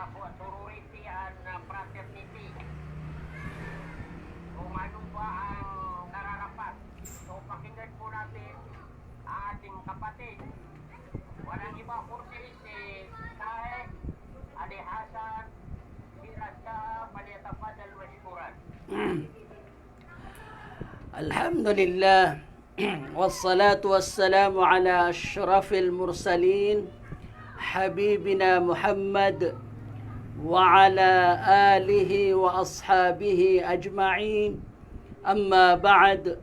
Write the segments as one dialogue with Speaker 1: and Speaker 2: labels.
Speaker 1: sorority and fraternity. Kung ano ba ang nararapat. So pakinggan po natin ang ating kapatid. Walang iba kursi si Sae Ali Hasan Sirasa Paliyatafadal Mashkuran.
Speaker 2: Alhamdulillah والصلاة والسلام على أشرف المرسلين حبيبنا محمد وعلى آله وأصحابه أجمعين أما بعد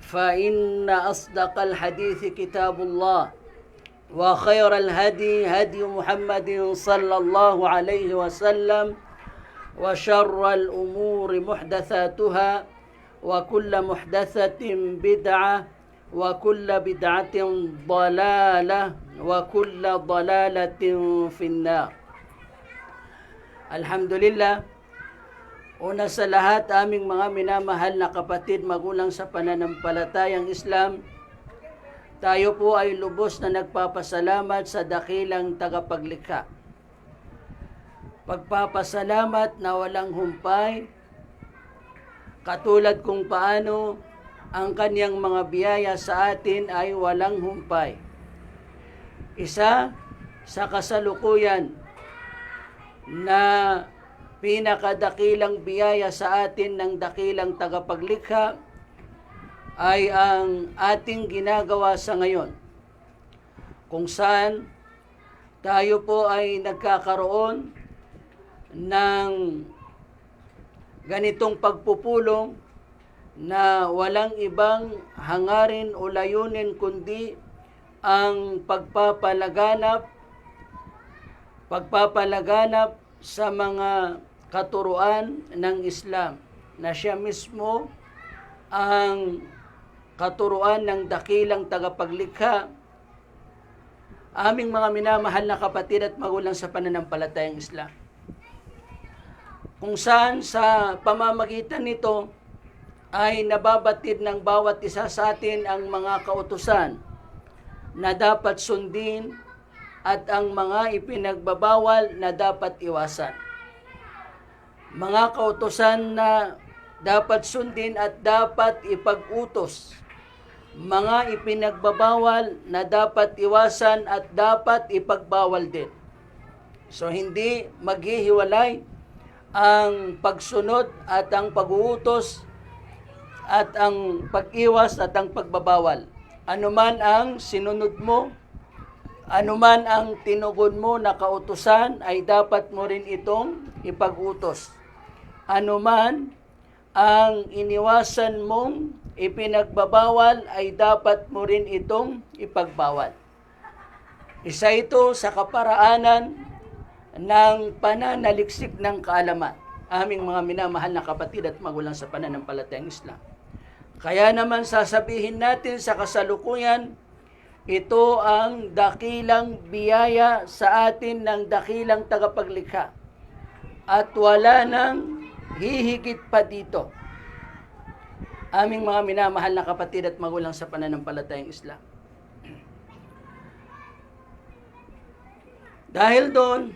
Speaker 2: فإن أصدق الحديث كتاب الله وخير الهدي هدي محمد صلى الله عليه وسلم وشر الأمور محدثاتها وكل محدثة بدعة وكل بدعة ضلالة وكل ضلالة في النار. Alhamdulillah, una sa lahat aming mga minamahal na kapatid magulang sa pananampalatayang Islam, tayo po ay lubos na nagpapasalamat sa dakilang tagapaglikha. Pagpapasalamat na walang humpay, katulad kung paano ang kanyang mga biyaya sa atin ay walang humpay. Isa sa kasalukuyan na pinakadakilang biyaya sa atin ng dakilang tagapaglikha ay ang ating ginagawa sa ngayon, kung saan tayo po ay nagkakaroon ng ganitong pagpupulong na walang ibang hangarin o layunin kundi ang pagpapalaganap sa mga katuruan ng Islam, na siya mismo ang katuruan ng dakilang tagapaglikha. Aming mga minamahal na kapatid at magulang sa pananampalatayang Islam, kung saan sa pamamagitan nito ay nababatid ng bawat isa sa atin ang mga kautusan na dapat sundin at ang mga ipinagbabawal na dapat iwasan. Mga kautusan na dapat sundin at dapat ipag-utos. Mga ipinagbabawal na dapat iwasan at dapat ipagbawal din. So hindi maghihiwalay ang pagsunod at ang pag-uutos at ang pag-iwas at ang pagbabawal. Anuman ang sinunod mo, anuman ang tinugon mo na kautusan, ay dapat mo rin itong ipag-utos. Anuman ang iniwasan mong ipinagbabawal, ay dapat mo rin itong ipagbawal. Isa ito sa kaparaanan ng pananaliksik ng kaalaman, aming mga minamahal na kapatid at magulang sa pananampalatayang Islam. Kaya naman sasabihin natin sa kasalukuyan, ito ang dakilang biyaya sa atin ng dakilang tagapaglikha. At wala nang hihigit pa dito. Aming mga minamahal na kapatid at magulang sa pananampalatayang Islam. Dahil doon,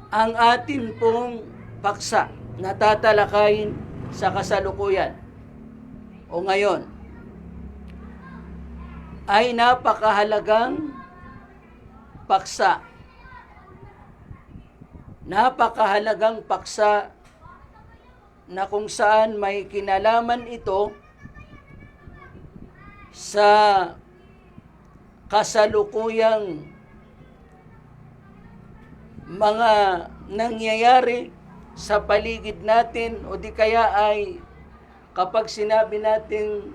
Speaker 2: ang atin pong paksa na tatalakayin sa kasalukuyan o ngayon ay napakahalagang paksa. Napakahalagang paksa na kung saan may kinalaman ito sa kasalukuyang mga nangyayari sa paligid natin, o di kaya ay kapag sinabi natin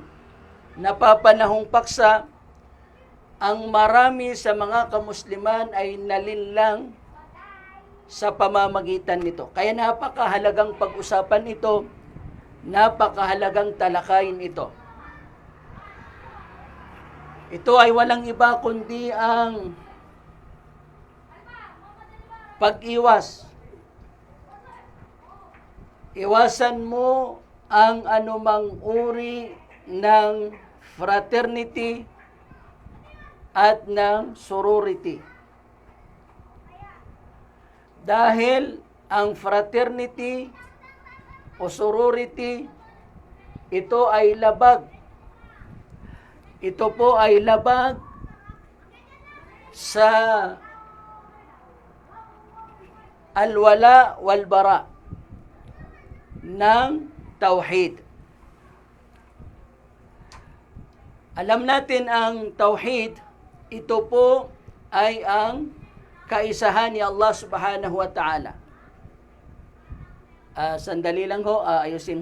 Speaker 2: napapanahong paksa, ang marami sa mga kamusliman ay nalinlang sa pamamagitan nito. Kaya napakahalagang pag-usapan ito, napakahalagang talakayin ito. Ito ay walang iba kundi ang pag-iwas. Iwasan mo ang anumang uri ng fraternity at ng sorority. Dahil ang fraternity o sorority, ito ay labag. Ito po ay labag sa alwala walbara ng tauhid. Alam natin ang tauhid, ito po ay ang kaisahan ni Allah subhanahu wa ta'ala. Sandali lang ho, ayusin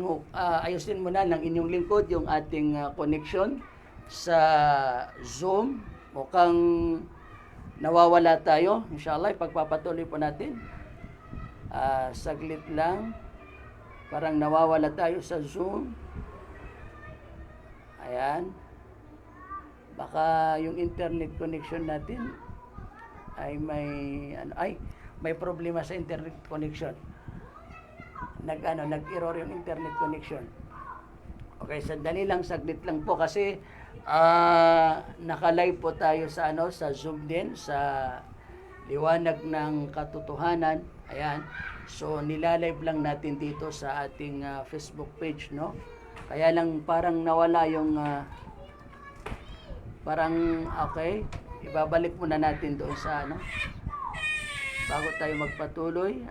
Speaker 2: muna ng inyong lingkod yung ating connection sa Zoom. Mukhang nawawala tayo. Inshallah, ipagpapatuloy po natin. Saglit lang. Parang nawawala tayo sa Zoom. Ayan. Baka yung internet connection natin ay may problema sa internet connection. Nag-error yung internet connection. Okay, sandali lang, saglit lang po kasi naka-live po tayo sa sa Zoom din, sa Liwanag ng Katotohanan. Ayan. So nilalive lang natin dito sa ating Facebook page, no? Kaya lang parang nawala yung okay, ibabalik muna natin doon sa bago tayo magpatuloy.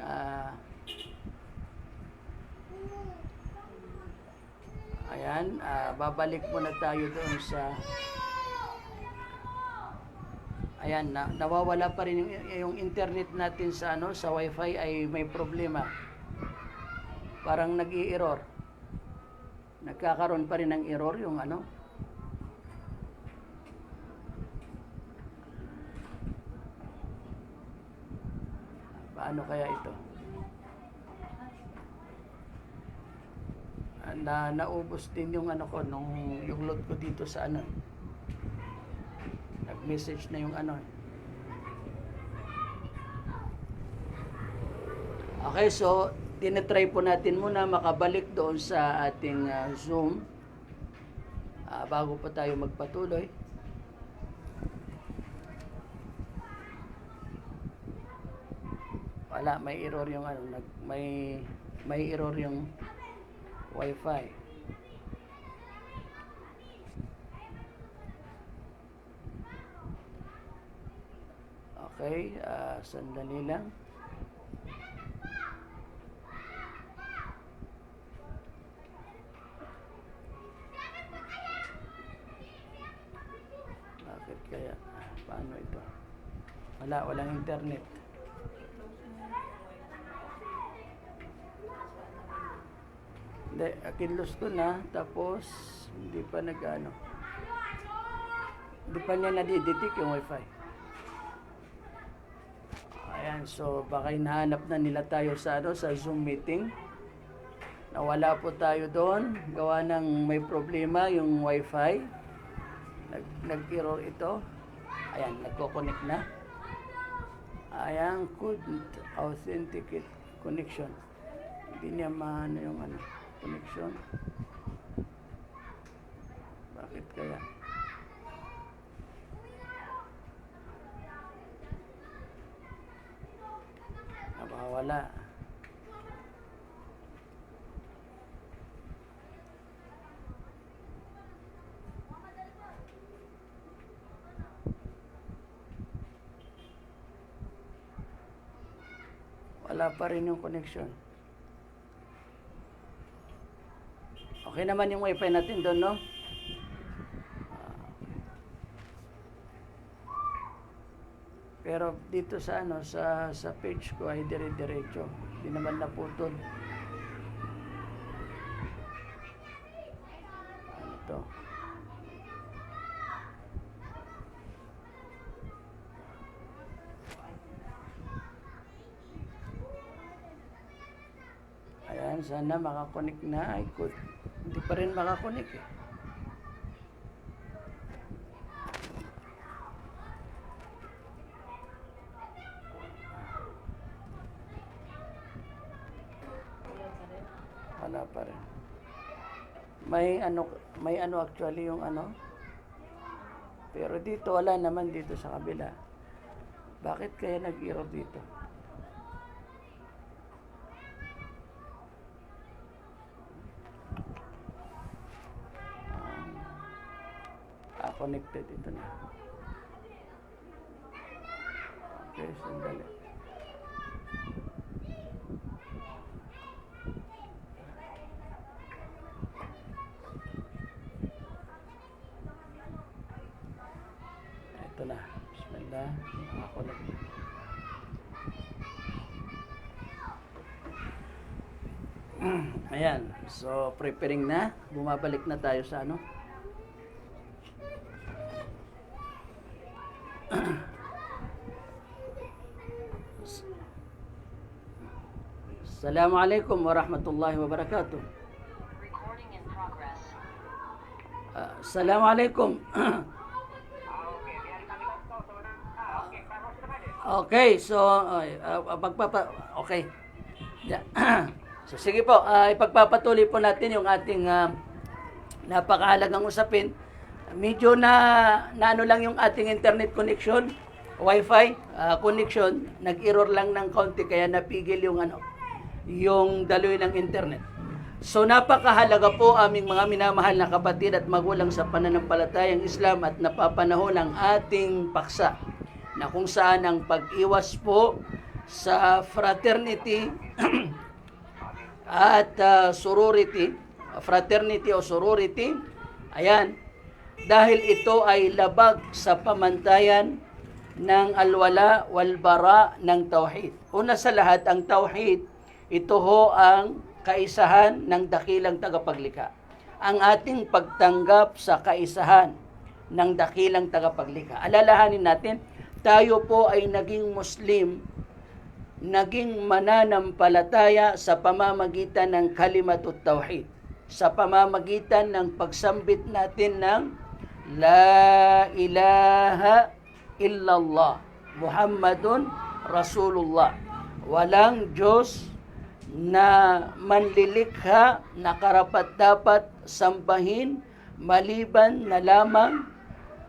Speaker 2: Ayan, babalik muna tayo doon sa ayan, nawawala pa rin yung internet natin sa sa wifi ay may problema. Parang nag-i-error. Nagkakaroon pa rin ng error yung Paano kaya ito? Naubos din yung yung load ko dito sa nag-message na yung Okay, so tinatry po natin muna makabalik doon sa ating Zoom bago pa tayo magpatuloy. Wala, may error yung may error yung wifi. Okay, sandali lang. Bakit kaya? Paano ito? Walang internet. Hindi, kinlos ko na, tapos hindi pa hindi pa niya nadidetect yung wifi. Ayan, so baka hinahanap na nila tayo sa sa Zoom meeting. Nawala po tayo doon, gawa ng may problema yung wifi. Nag-error ito. Ayan, nagko-connect na. Ayan, couldn't authenticate connection. Hindi niya maano yung connection. Bakit kaya? Nawawala. Wala pa rin yung connection. Okay naman yung wifi natin doon, no? Pero dito sa sa page ko ay dire-diretso. Hindi naman naputol. Ano to? Ayan, sana makakonek na. Hindi pa rin makakonek eh. Wala pa rin. May actually yung Pero dito wala naman dito sa kabila. Bakit kaya nag-error dito? connected. Ito na. Okay, sandali. Ito na. Bismillah. Ako na. Ayan. So, preparing na. Bumabalik na tayo sa ano. Assalamualaikum warahmatullahi wabarakatuh.
Speaker 3: Recording in progress.
Speaker 2: Assalamualaikum.
Speaker 1: Okay, biar kami gusto. So, okay, tapos naman eh.
Speaker 2: Okay, so okay. Yeah. So sige po, ipagpapatuloy po natin yung ating napakahalagang usapin. Medyo na ano lang yung ating internet connection, Wi-Fi connection, nag-error lang ng konti kaya napigil yung daloy ng internet. So napakahalaga po aming mga minamahal na kapatid at magulang sa pananampalatayang Islam at napapanahon ang ating paksa na kung saan ang pag-iwas po sa fraternity at sorority, fraternity o sorority, ayan, dahil ito ay labag sa pamantayan ng alwala walbara ng tauhid. Una sa lahat, ang tauhid, ito ho ang kaisahan ng dakilang tagapaglikha. Ang ating pagtanggap sa kaisahan ng dakilang tagapaglikha. Alalahanin natin, tayo po ay naging Muslim, naging mananampalataya sa pamamagitan ng kalimatut tauhid, sa pamamagitan ng pagsambit natin ng La ilaha illallah Muhammadun Rasulullah. Walang Diyos na manlilikha na karapat-dapat sambahin maliban na lamang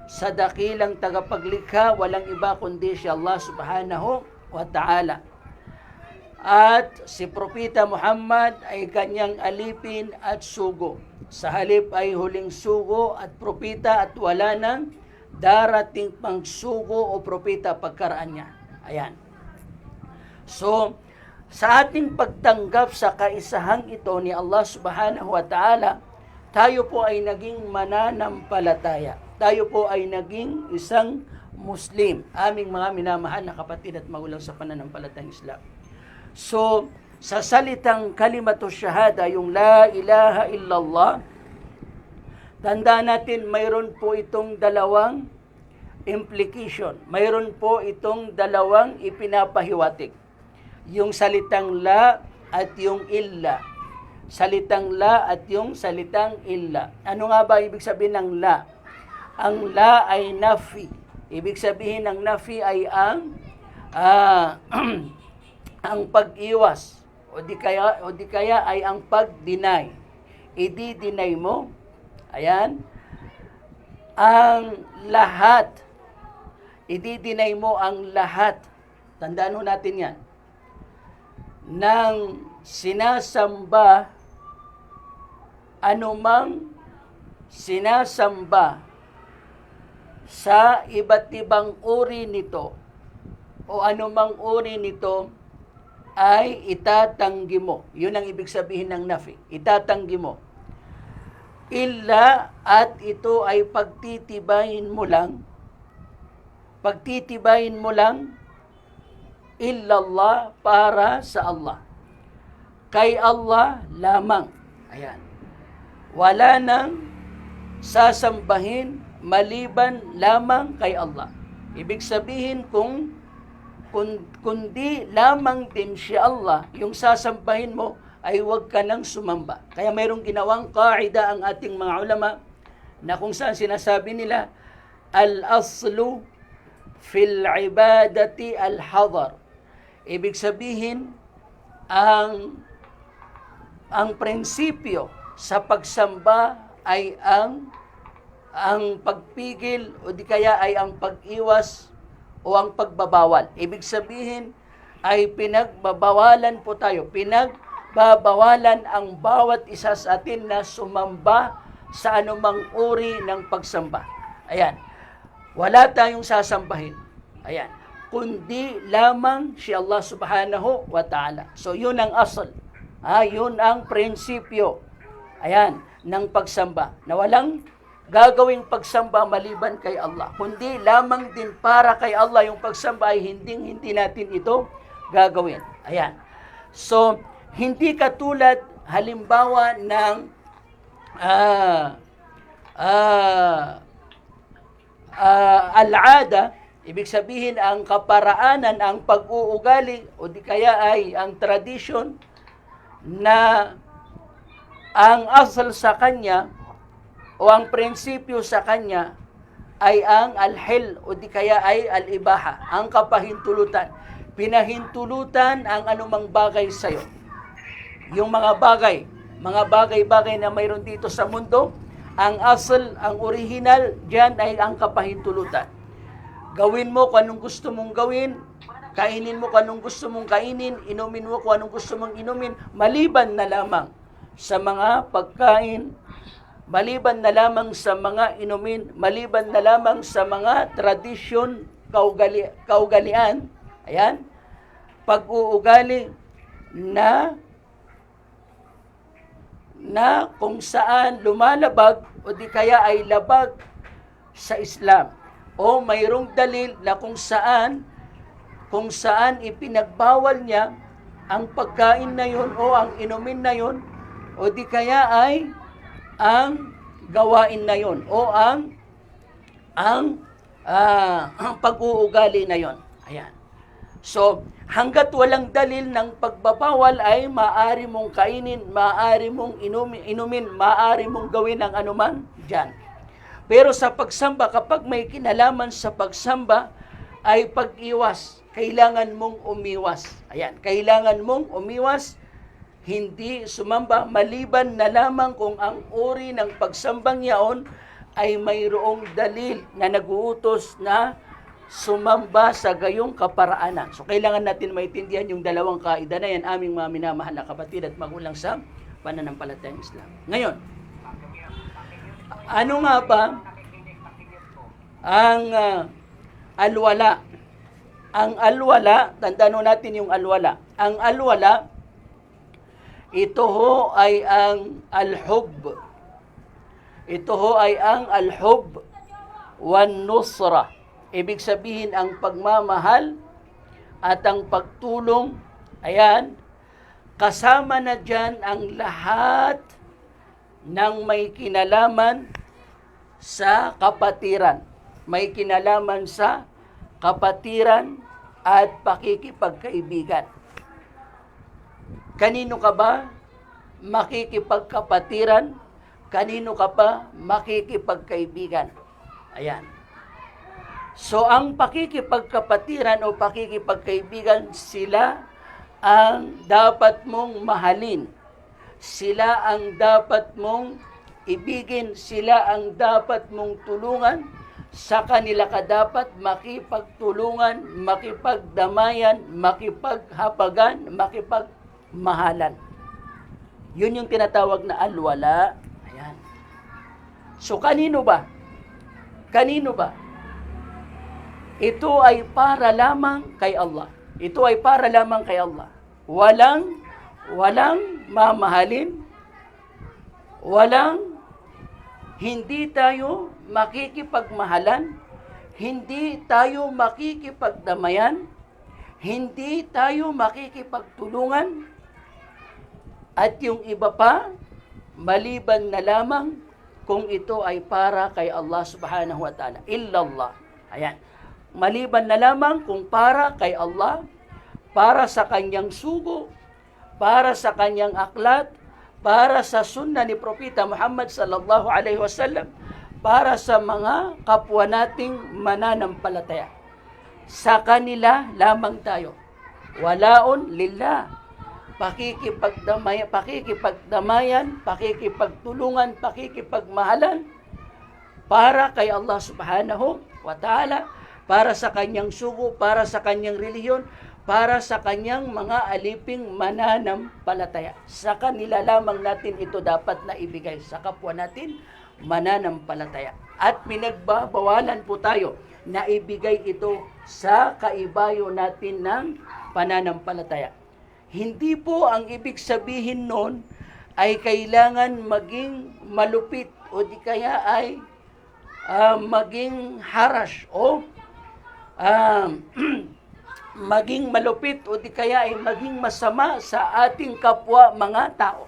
Speaker 2: sa dakilang tagapaglikha, walang iba kundi si Allah subhanahu wa ta'ala. At si Propeta Muhammad ay kanyang alipin at sugo. Sa halip ay huling sugo at propeta at wala nang darating pang sugo o propeta pagkaraan niya. Ayan. So, sa ating pagtanggap sa kaisahang ito ni Allah subhanahu wa ta'ala, tayo po ay naging mananampalataya. Tayo po ay naging isang Muslim. Aming mga minamahal na kapatid at magulang sa pananampalatayang Islam. So, sa salitang kalimatus syahada, yung La ilaha illallah, tandaan natin, mayroon po itong dalawang implication. Mayroon po itong dalawang ipinapahiwatig. Yung salitang La at yung Illa. Salitang La at yung salitang Illa. Ano nga ba ibig sabihin ng La? Ang La ay nafi. Ibig sabihin ng nafi ay ang ang pag-iwas o di kaya ay ang pag-deny. I-deny mo, ayan, ang lahat. I-deny mo ang lahat. Tandaan ho natin yan. Nang sinasamba, anumang sinasamba sa iba't ibang uri nito o anumang uri nito ay itatanggi mo. Yun ang ibig sabihin ng nafi. Itatanggi mo. Illa at ito ay pagtitibayin mo lang. Pagtitibayin mo lang illallah para sa Allah. Kay Allah lamang. Ayan. Wala nang sasambahin maliban lamang kay Allah. Ibig sabihin kundi lamang din si Allah, yung sasambahin mo ay huwag ka nang sumamba. Kaya mayroong ginawang kaida ang ating mga ulama na kung saan sinasabi nila, al-aslu fil ibadati al-hadar. Ibig sabihin, ang prinsipyo sa pagsamba ay ang pagpigil o di kaya ay ang pag-iwas o ang pagbabawal. Ibig sabihin ay pinagbabawalan po tayo. Pinagbabawalan ang bawat isa sa atin na sumamba sa anumang uri ng pagsamba. Ayan. Wala tayong sasambahin. Ayan. Kundi lamang si Allah subhanahu wa ta'ala. So, yun ang asal. Yun ang prinsipyo. Ayan, ng pagsamba. Na walang gagawing pagsamba maliban kay Allah. Kundi lamang din para kay Allah yung pagsamba ay hindi natin ito gagawin. Ayan. So, hindi katulad halimbawa ng al-ada, ibig sabihin ang kaparaanan, ang pag-uugali o di kaya ay ang tradisyon na ang asal sa kanya o ang prinsipyo sa kanya ay ang al-hil o di kaya ay al-ibaha, ang kapahintulutan. Pinahintulutan ang anumang bagay sa iyo. Yung mga bagay-bagay na mayroon dito sa mundo, ang asal, ang original, diyan ay ang kapahintulutan. Gawin mo kung anong gusto mong gawin, kainin mo kung anong gusto mong kainin, inumin mo kung anong gusto mong inumin, maliban na lamang sa mga pagkain, maliban na lamang sa mga inumin, maliban na lamang sa mga tradisyon, kaugalian, ayan, pag-uugali na kung saan lumalabag o di kaya ay labag sa Islam. O mayroong dalil na kung saan ipinagbawal niya ang pagkain na yun o ang inumin na yun o di kaya ay ang gawain na yun o ang pag-uugali na yun. Ayan. So, hanggat walang dalil ng pagbabawal ay maaari mong kainin, maaari mong inumin, maaari mong gawin ang anuman dyan. Pero sa pagsamba, kapag may kinalaman sa pagsamba, ay pag-iwas. Kailangan mong umiwas. Ayan, kailangan mong umiwas, hindi sumamba, maliban na lamang kung ang uri ng pagsambang yaon ay mayroong dalil na nag-uutos na sumamba sa gayong kaparaanan. So, kailangan natin maintindihan yung dalawang kaida na yan, aming mga minamahal na kapatid at magulang sa pananampalatayang Islam. Ngayon, ano nga ba ang alwala? Ang alwala, tandaan natin yung alwala. Ang alwala, ito ho ay ang al-hub. Ito ho ay ang al-hub wan nusra. Ibig sabihin ang pagmamahal at ang pagtulong, ayan, kasama na dyan ang lahat ng may kinalaman sa kapatiran. May kinalaman sa kapatiran at pakikipagkaibigan. Kanino ka ba makikipagkapatiran? Kanino ka pa makikipagkaibigan? Ayan. So, ang pakikipagkapatiran o pakikipagkaibigan, sila ang dapat mong mahalin. Sila ang dapat mong ibigin. Sila ang dapat mong tulungan. Sa kanila ka dapat makipagtulungan, makipagdamayan, makipaghapagan, makipagmahalan. Yun yung tinatawag na alwala. Ayan. So, kanino ba? Kanino ba? Ito ay para lamang kay Allah. Ito ay para lamang kay Allah. Walang mamahalin. Hindi tayo makikipagmahalan. Hindi tayo makikipagdamayan. Hindi tayo makikipagtulungan. At yung iba pa, maliban na lamang kung ito ay para kay Allah subhanahu wa ta'ala. Illallah. Ayan. Maliban na lamang kung para kay Allah, para sa kanyang sugo, para sa kanyang aklat, para sa sunna ni Propeta Muhammad sallallahu alaihi wasallam, para sa mga kapwa nating mananampalataya. Sa kanila lamang tayo. Walaun lillah. Pakikipagdamayan, pakikipagtulungan, pakikipagmahalan para kay Allah subhanahu wa ta'ala, para sa kanyang sugo, para sa kanyang relihiyon, para sa kanyang mga aliping mananampalataya. Sa kanila lamang natin ito dapat na ibigay sa kapwa natin mananampalataya. at pinagbabawalan po tayo na ibigay ito sa kaibayo natin ng pananampalataya. Hindi po ang ibig sabihin nun ay kailangan maging malupit o di kaya ay maging harash o maging malupit o di kaya ay maging masama sa ating kapwa mga tao.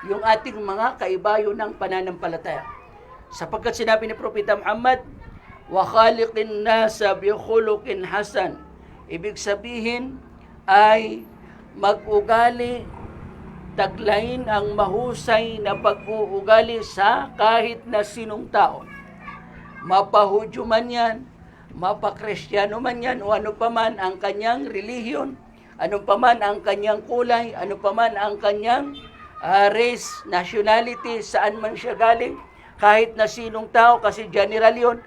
Speaker 2: Yung ating mga kaibayo ng pananampalataya. Sapagkat sinabi ni Propeta Muhammad, wa khaliqin nasa bi khuluqin hasan. Ibig sabihin ay mag-ugali, taglayin ang mahusay na pag-uugali sa kahit na sinong tao. Mapahudyo man yan, mapakristyano man yan, o ano paman ang kanyang relihiyon, ano paman ang kanyang kulay, ano paman ang kanyang race, nationality, saan man siya galing, kahit na sinong tao, kasi general yun,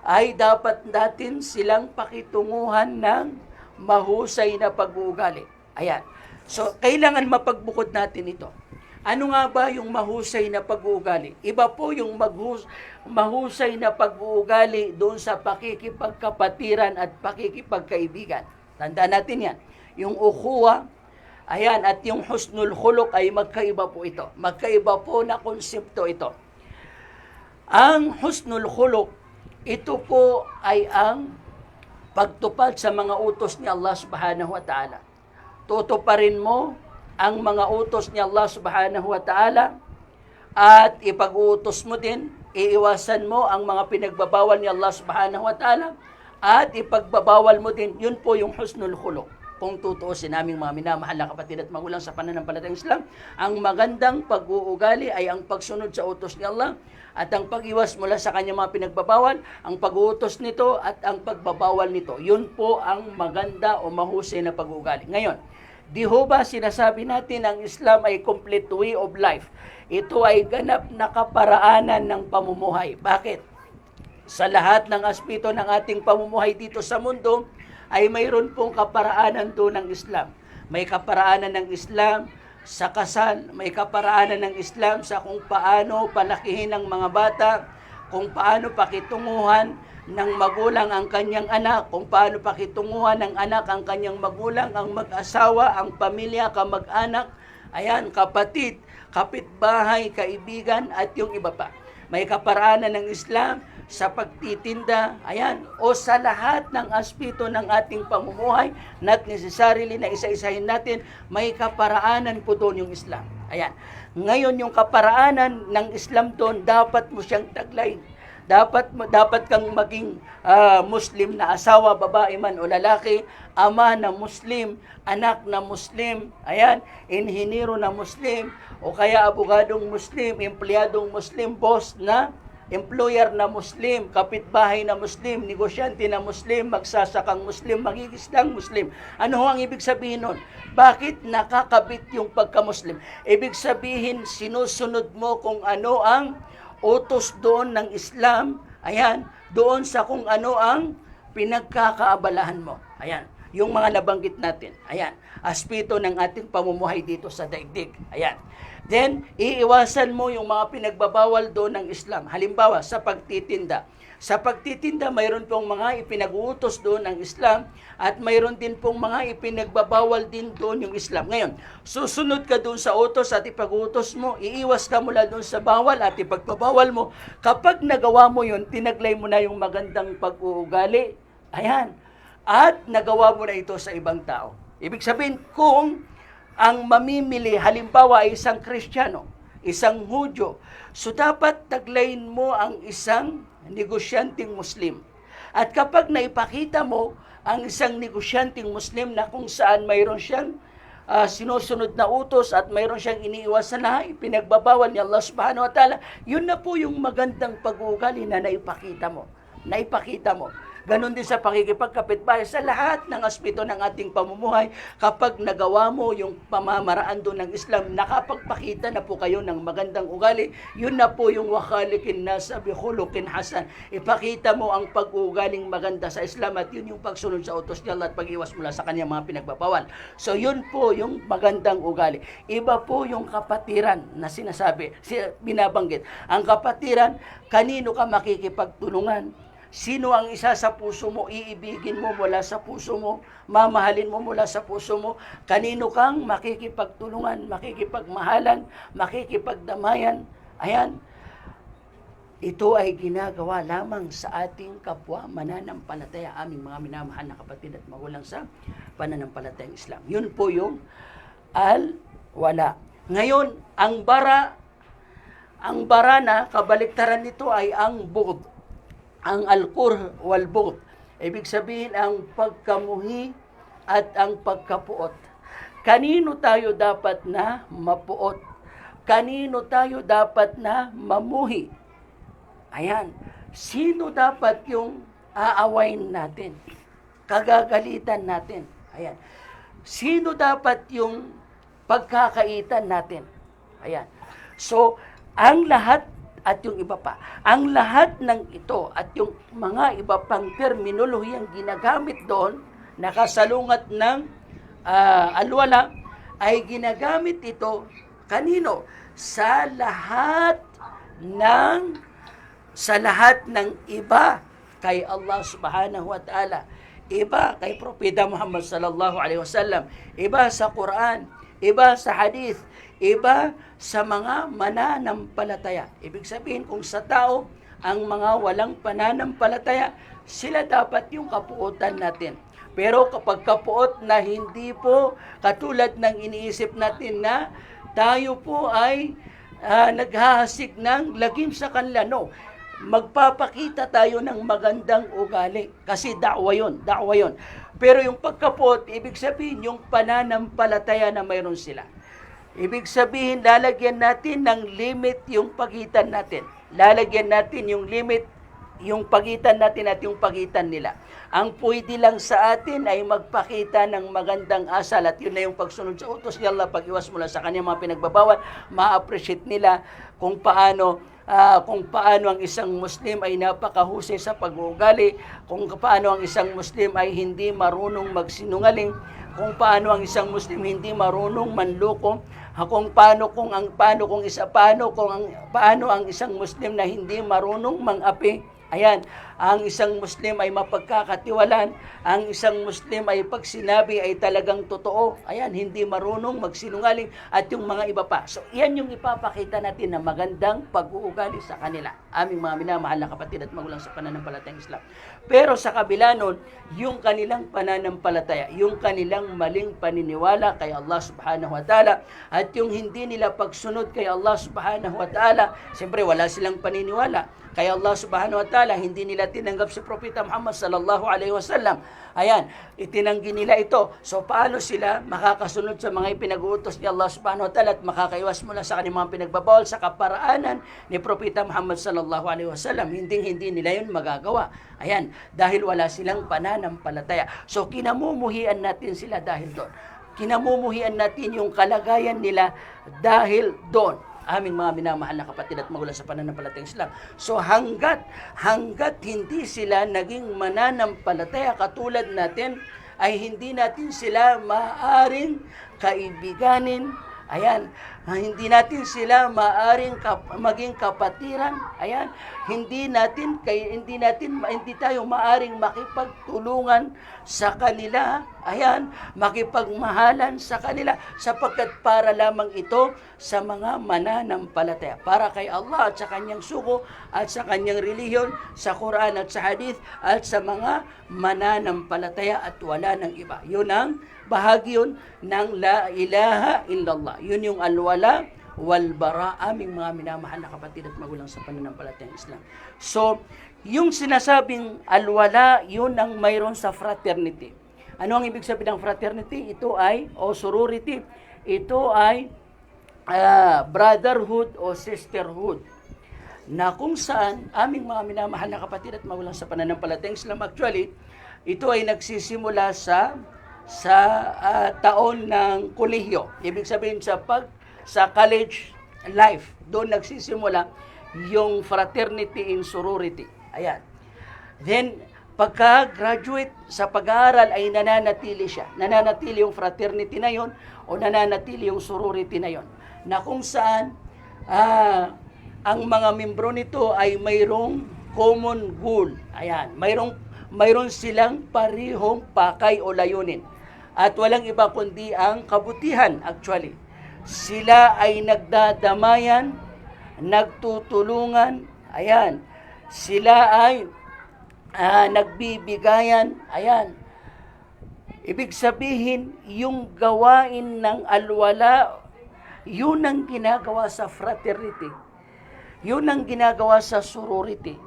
Speaker 2: ay dapat natin silang pakitunguhan ng mahusay na pag-uugali. Ayan. So, kailangan mapagbukod natin ito. Ano nga ba yung mahusay na pag-uugali? Iba po yung mahusay na pag-uugali doon sa pakikipagkapatiran at pakikipagkaibigan. Tandaan natin yan. Yung ukhuwa, ayan, at yung husnul khuluq ay magkaiba po ito. Magkaiba po na konsepto ito. Ang husnul khuluq, ito po ay ang pagtupad sa mga utos ni Allah subhanahu wa ta'ala. Tutuparin mo ang mga utos ni Allah subhanahu wa ta'ala at ipag-uutos mo din, iiwasan mo ang mga pinagbabawal ni Allah subhanahu wa ta'ala at ipagbabawal mo din. Yun po yung husnul khuluq. Kung tutuusin naming mga minamahal na kapatid at magulang sa pananampalatayang Islam, ang magandang pag-uugali ay ang pagsunod sa utos ni Allah at ang pag-iwas mula sa kanyang mga pinagbabawal, ang pag-uutos nito at ang pagbabawal nito. Yun po ang maganda o mahusay na pag-uugali. Ngayon, di ho ba sinasabi natin ang Islam ay complete way of life? Ito ay ganap na kaparaanan ng pamumuhay. Bakit? Sa lahat ng aspeto ng ating pamumuhay dito sa mundo, ay mayroon pong kaparaanan doon ng Islam. May kaparaanan ng Islam sa kasal, may kaparaanan ng Islam sa kung paano palakihin ang mga bata, kung paano pakitunguhan ng magulang ang kanyang anak, kung paano pakitunguhan ng anak ang kanyang magulang, ang mag-asawa, ang pamilya, kamag-anak, ayan, kapatid, kapitbahay, kaibigan, at yung iba pa. May kaparaanan ng Islam sa pagtitinda, ayan, o sa lahat ng aspeto ng ating pamumuhay, not necessarily na isa-isahin natin, may kaparaanan po doon yung Islam. Ayan. Ngayon, yung kaparaanan ng Islam doon, dapat mo siyang taglayin. Dapat kang maging Muslim na asawa, babae man o lalaki, ama na Muslim, anak na Muslim, ayan, inhiniro na Muslim, o kaya abogadong Muslim, empleyadong Muslim, boss na employer na Muslim, kapitbahay na Muslim, negosyante na Muslim, magsasakang Muslim, magigisdang Muslim. Ano ang ibig sabihin nun? Bakit nakakabit yung pagka-Muslim? Ibig sabihin, sinusunod mo kung ano ang utos doon ng Islam, ayan, doon sa kung ano ang pinagkakaabalahan mo. Ayan, yung mga nabanggit natin. Ayan, aspeto ng ating pamumuhay dito sa daigdig. Ayan. Then, iiwasan mo yung mga pinagbabawal doon ng Islam. Halimbawa, sa pagtitinda. Sa pagtitinda, mayroon pong mga ipinag-uutos doon ng Islam at mayroon din pong mga ipinagbabawal din doon yung Islam. Ngayon, susunod ka doon sa utos at ipag-uutos mo, iiwas ka mula doon sa bawal at ipagbabawal mo. Kapag nagawa mo yun, tinaglay mo na yung magandang pag-uugali. Ayan. At nagawa mo na ito sa ibang tao. Ibig sabihin, kung ang mamimili, halimbawa ay isang Kristiyano, isang Hudyo, so dapat taglayin mo ang isang negosyanteng Muslim. At kapag naipakita mo ang isang negosyanteng Muslim na kung saan mayroon siyang sinusunod na utos at mayroon siyang iniiwasan na ipinagbabawal ni Allah subhanahu wa ta'ala, yun na po yung magandang pag-uugali na naipakita mo. Ganon din sa pakikipagkapitbahay sa lahat ng aspeto ng ating pamumuhay. Kapag nagawa mo yung pamamaraan doon ng Islam, nakapagpakita na po kayo ng magandang ugali. Yun na po yung wakhaliqin nasa bikhuluqin hasan. Ipakita mo ang pag-uugaling maganda sa Islam at yun yung pagsunod sa utos ni Allah at pag-iwas mula sa kanyang mga pinagbabawal. So yun po yung magandang ugali. Iba po yung kapatiran na sinasabi, binabanggit. Ang kapatiran, kanino ka makikipagtulungan? Sino ang isa sa puso mo, iibigin mo mula sa puso mo, mamahalin mo mula sa puso mo? Kanino kang makikipagtulungan, makikipagmahalan, makikipagdamayan? Ayan. Ito ay ginagawa lamang sa ating kapwa mananampalataya, aming mga minamahal na kapatid at magulang sa pananampalatayang Islam. Yun po yung al-wala. Ngayon, ang bara na kabaliktaran nito ay ang bughd. Ang al-kur wal bughd. Ibig sabihin ang pagkamuhi at ang pagkapuot. Kanino tayo dapat na mapuot? Kanino tayo dapat na mamuhi? Ayan. Sino dapat yung aawayin natin? Kagagalitan natin? Ayan. Sino dapat yung pagkakaitan natin? Ayan. So, ang lahat at yung iba pa, ang lahat ng ito at yung mga iba pang terminolohiyang ginagamit doon, nakasalungat ng alwala, ay ginagamit ito kanino? Sa lahat ng iba kay Allah subhanahu wa ta'ala. Iba kay Propeta Muhammad sallallahu alaihi wasallam, iba sa Quran, iba sa hadith, iba sa mga mananampalataya. Ibig sabihin, kung sa tao, ang mga walang pananampalataya, sila dapat yung kapuotan natin. Pero kapag kapuot na hindi po katulad ng iniisip natin na tayo po ay naghahasik ng lagim sa kanila, no. Magpapakita tayo ng magandang ugali. Kasi da'wa yun. Pero yung pagkapuot, ibig sabihin yung pananampalataya na mayroon sila. Ibig sabihin, lalagyan natin ng limit yung pagitan natin. Lalagyan natin yung limit, yung pagitan natin at yung pagitan nila. Ang pwede lang sa atin ay magpakita ng magandang asal at yun na yung pagsunod sa utos ni Allah, pag-iwas mula sa kanyang mga pinagbabawal. Ma-appreciate nila kung paano ang isang Muslim ay napakahusay sa pag-uugali, kung paano ang isang Muslim ay hindi marunong magsinungaling, kung paano ang isang Muslim hindi marunong manloko, kung paano ang isang Muslim na hindi marunong mang-api. Ayan, ang isang Muslim ay mapagkakatiwalaan, ang isang Muslim ay pag sinabi ay talagang totoo. Ayan, hindi marunong magsinungaling at yung mga iba pa. So, yan yung ipapakita natin na magandang pag-uugali sa kanila. Aming mga minamahal na kapatid at magulang sa pananampalatayang Islam. Pero sa kabila nun, yung kanilang pananampalataya, yung kanilang maling paniniwala kay Allah subhanahu wa ta'ala at yung hindi nila pagsunod kay Allah subhanahu wa ta'ala, siyempre wala silang paniniwala kay Allah subhanahu wa ta'ala, hindi nila tinanggap si Propeta Muhammad sallallahu alaihi wasallam. Ayan, itinanggi nila ito. So paano sila makakasunod sa mga ipinag-uutos ni Allah subhanahu wa ta'ala at makakaiwas mula sa kanilang mga pinagbabawal sa kaparaanan ni Propeta Muhammad sallallahu alaihi wasallam? Hindi nila yun magagawa. Ayan, dahil wala silang pananampalataya. So kinamumuhian natin sila dahil doon. Kinamumuhian natin yung kalagayan nila dahil doon. Aming mga minamahal na kapatid at magulang sa pananampalatayang Islam. So hanggat hindi sila naging mananampalataya katulad natin, ay hindi natin sila maaaring kaibiganin. Ayan, hindi natin sila maaaring maging kapatiran. Ayan, hindi tayo maaaring makipagtulungan sa kanila. Ayan, makipagmahalan sa kanila sapagkat para lamang ito sa mga mananampalataya. Para kay Allah at sa kanyang sugo at sa kanyang relihiyon, sa Quran at sa Hadith at sa mga mananampalataya at wala ng iba. Yun ang bahagi yun ng la ilaha illallah. Yun yung alwala wal bara, aming mga minamahal na kapatid at magulang sa pananampalatayang Islam. So, yung sinasabing alwala, yun ang mayroon sa fraternity. Ano ang ibig sabihin ng fraternity? Ito ay, sorority, ito ay brotherhood o sisterhood. na kung saan aming mga minamahal na kapatid at magulang sa pananampalatayang Islam, actually, ito ay nagsisimula sa taon ng kolehiyo. Ibig sabihin sa college life, doon nagsisimula yung fraternity and sorority. Ayan. Then, pagka-graduate sa pag-aaral ay nananatili siya. Nananatili yung fraternity na yon o nananatili yung sorority na yon. Na kung saan ang mga membro nito ay mayroong common goal. Ayan, mayroong silang parihong pakay o layunin. At walang iba kundi ang kabutihan actually. Sila ay nagdadamayan, nagtutulungan, ayan. Sila ay nagbibigayan, ayan. Ibig sabihin, yung gawain ng alwala, yun ang ginagawa sa fraternity. Yun ang ginagawa sa sorority.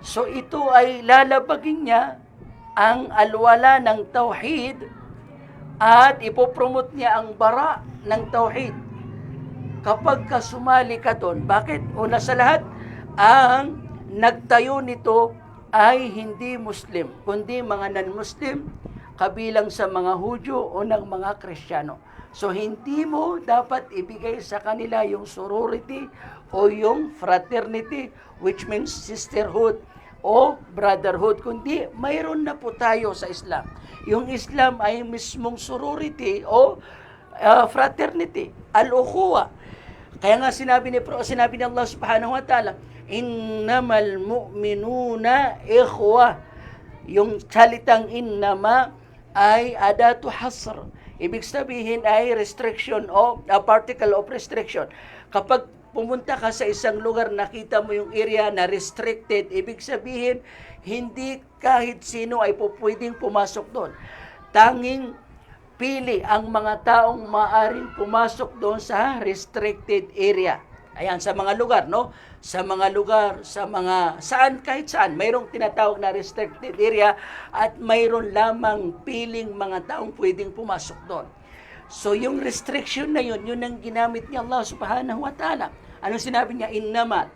Speaker 2: So ito ay lalabagin niya ang alwala ng tauhid at ipopromote niya ang bara ng tauhid. Kapag kasumali ka doon, bakit? Una sa lahat, ang nagtayo nito ay hindi Muslim, kundi mga non-Muslim, kabilang sa mga Hudyo o ng mga Kristiyano. So, hindi mo dapat ibigay sa kanila yung sorority o yung fraternity, which means sisterhood o brotherhood, kundi mayroon na po tayo sa Islam. Yung Islam ay mismong sorority o fraternity, al-ukhuwa. Kaya nga sinabi ni Allah subhanahu wa ta'ala, innamal mu'minuna ikhwa. Yung salitang innama ay adatu hasr. Ibig sabihin ay restriction o particle of restriction. Kapag pumunta ka sa isang lugar, nakita mo yung area na restricted, ibig sabihin, hindi kahit sino ay pwedeng pumasok doon. Tanging pili ang mga taong maaring pumasok doon sa restricted area. Ayan, sa mga lugar, no? Sa mga lugar, saan, kahit saan, mayroong tinatawag na restricted area at mayroon lamang piling mga taong pwedeng pumasok doon. So, yung restriction na yun ang ginamit ni Allah subhanahu wa ta'ala. Anong sinabi niya? Innamal